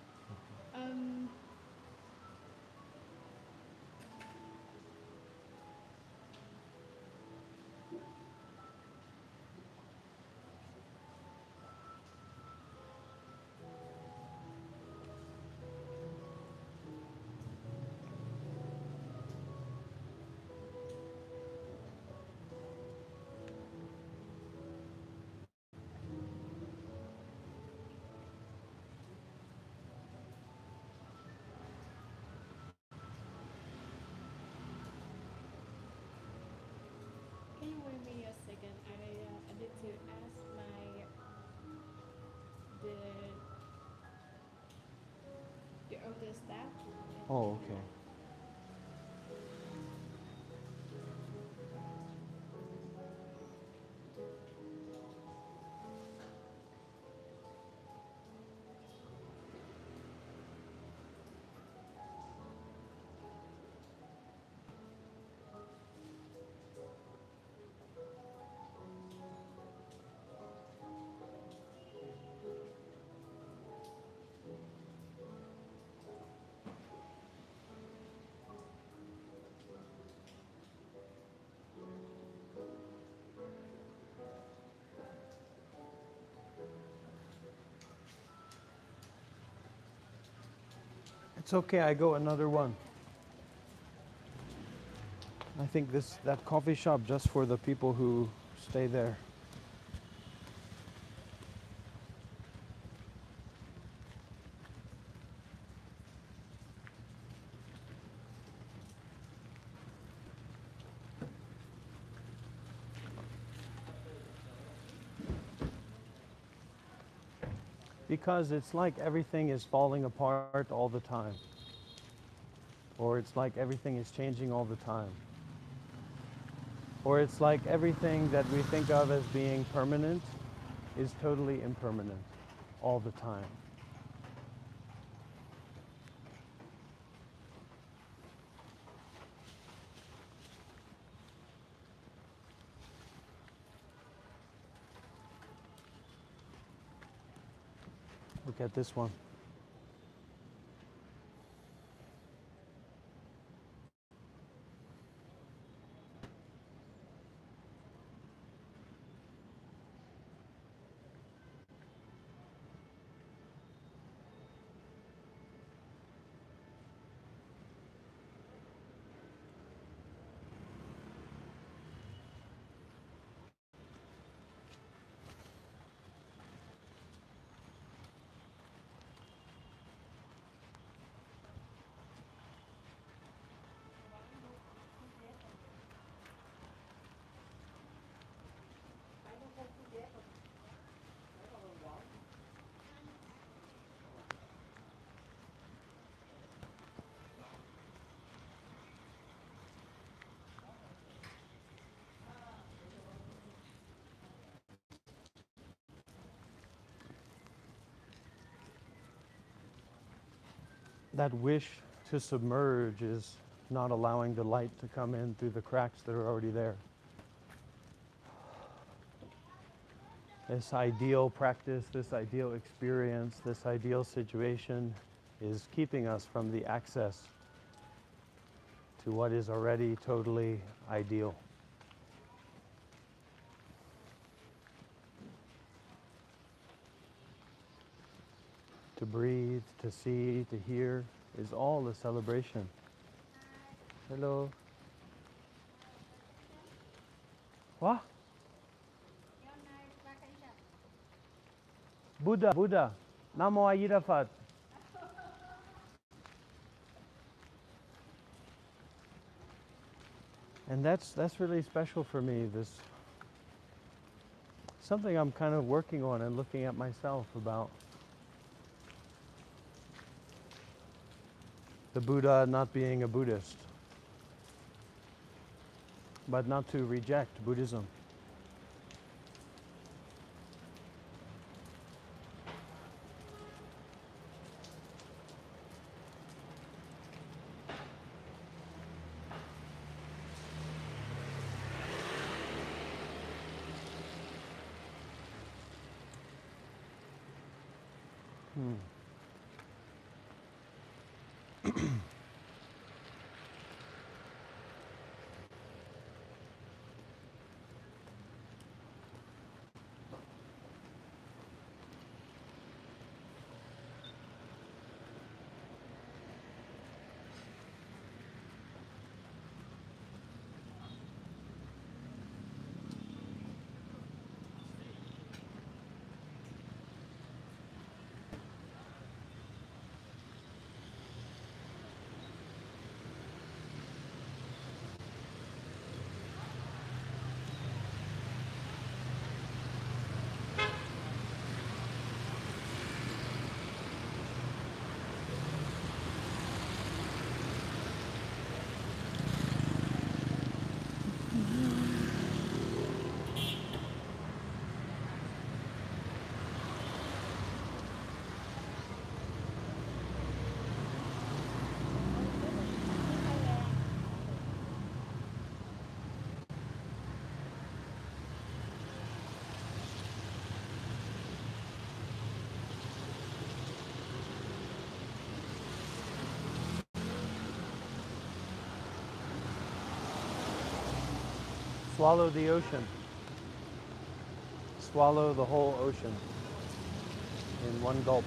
Speaker 6: Can you wait me a second? I need to ask the other staff.
Speaker 3: Oh, okay. It's okay, I go another one. I think that coffee shop just for the people who stay there. Because it's like everything is falling apart all the time. Or it's like everything is changing all the time. Or it's like everything that we think of as being permanent is totally impermanent all the time. Look at this one. That wish to submerge is not allowing the light to come in through the cracks that are already there. This ideal practice, this ideal experience, this ideal situation is keeping us from the access to what is already totally ideal. To breathe, to see, to hear is all a celebration. Hello. What? Buddha, Buddha. Namo Ayirafat. And that's really special for me. This something I'm kind of working on and looking at myself about. The Buddha not being a Buddhist, but not to reject Buddhism. Swallow the ocean. Swallow the whole ocean in one gulp.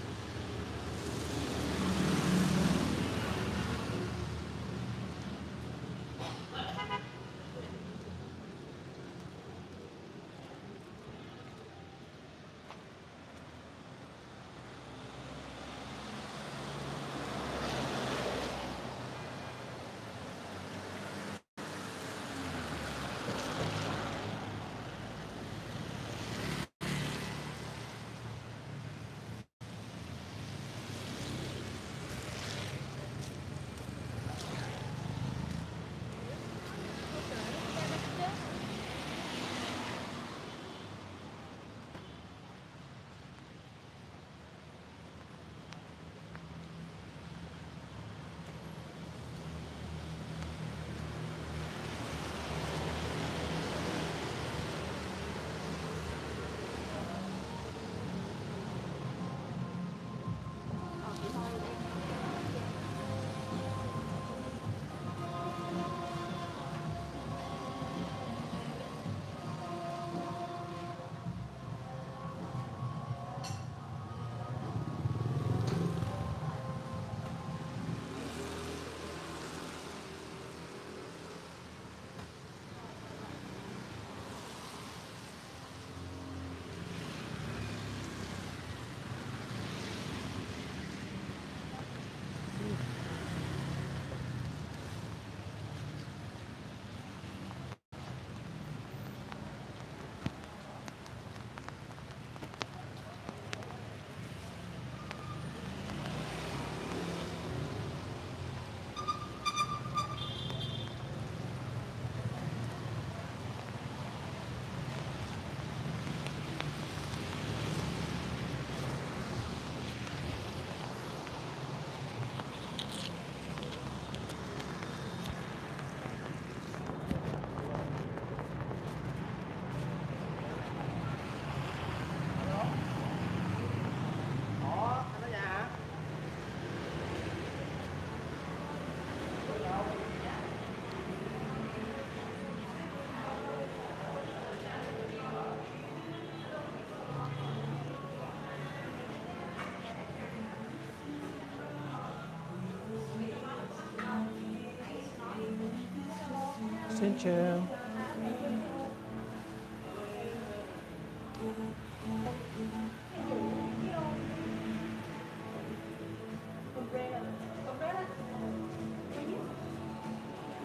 Speaker 3: Xin chào.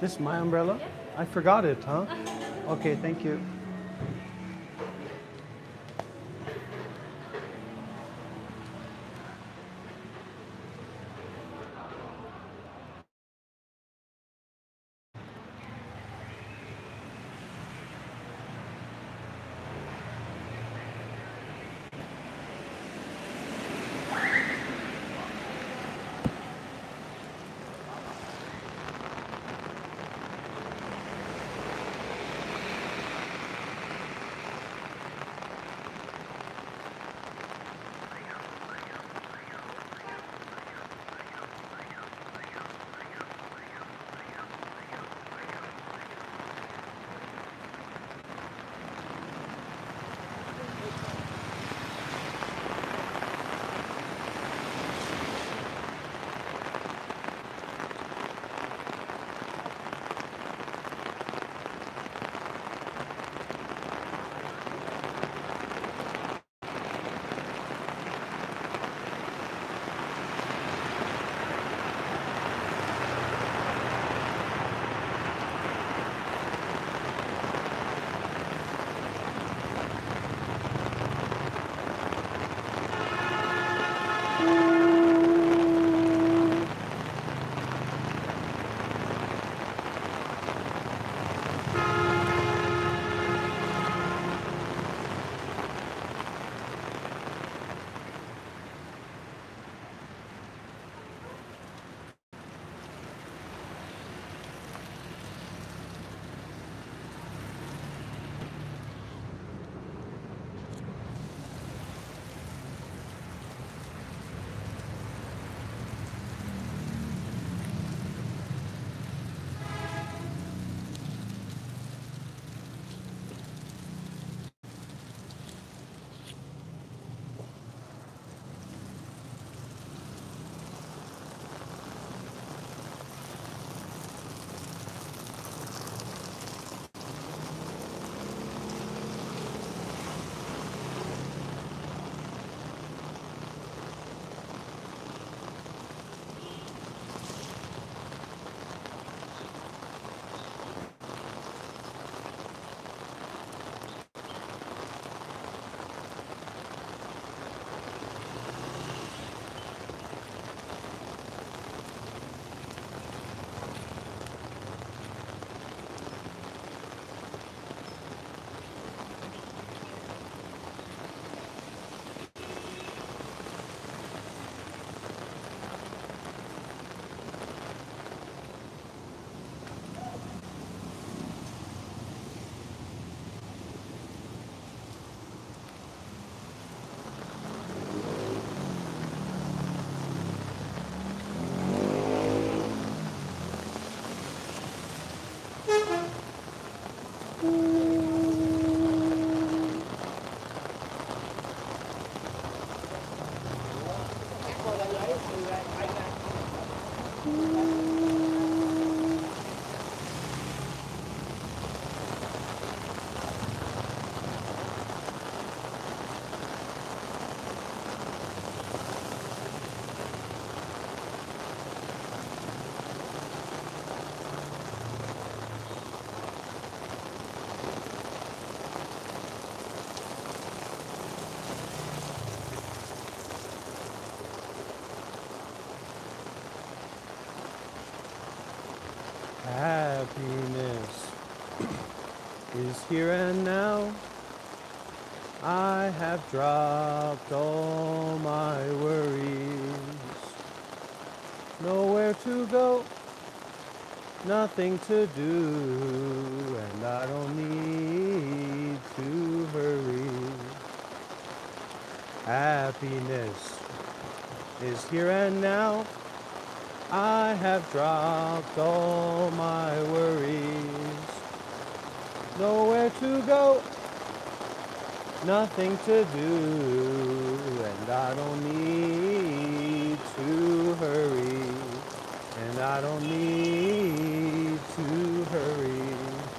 Speaker 3: This is my umbrella? I forgot it, huh? Okay, thank you. Happiness is here and now. I have dropped all my worries. Nowhere to go, nothing to do, and I don't need to hurry. Happiness is here and now. I have dropped all my worries. Nowhere to go, nothing to do, and I don't need to hurry. And I don't need to hurry.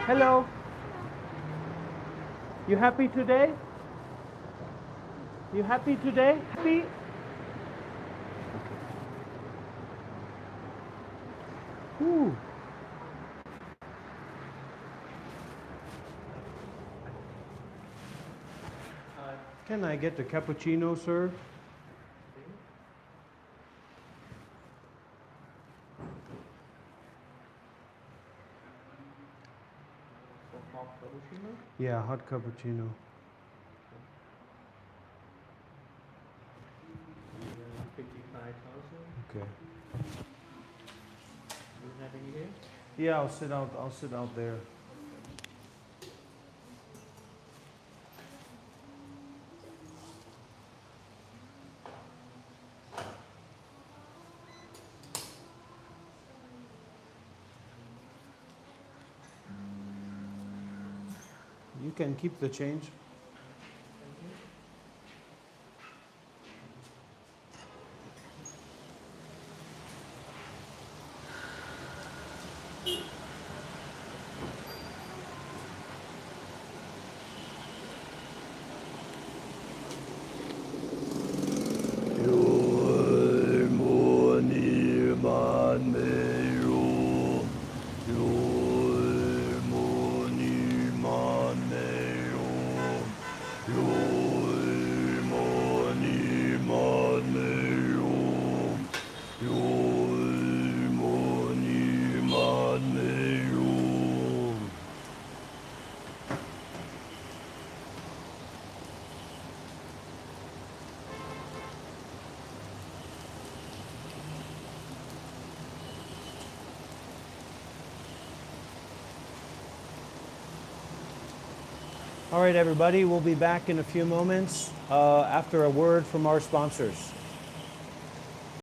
Speaker 3: Hello. You happy today? You happy today? Happy? Ooh. Can I get the cappuccino, sir? Yeah, hot cappuccino.
Speaker 2: 55,000.
Speaker 3: Okay.
Speaker 2: Do you have any here?
Speaker 3: Yeah, I'll sit out there. You can keep the change. All right, everybody, we'll be back in a few moments after a word from our sponsors.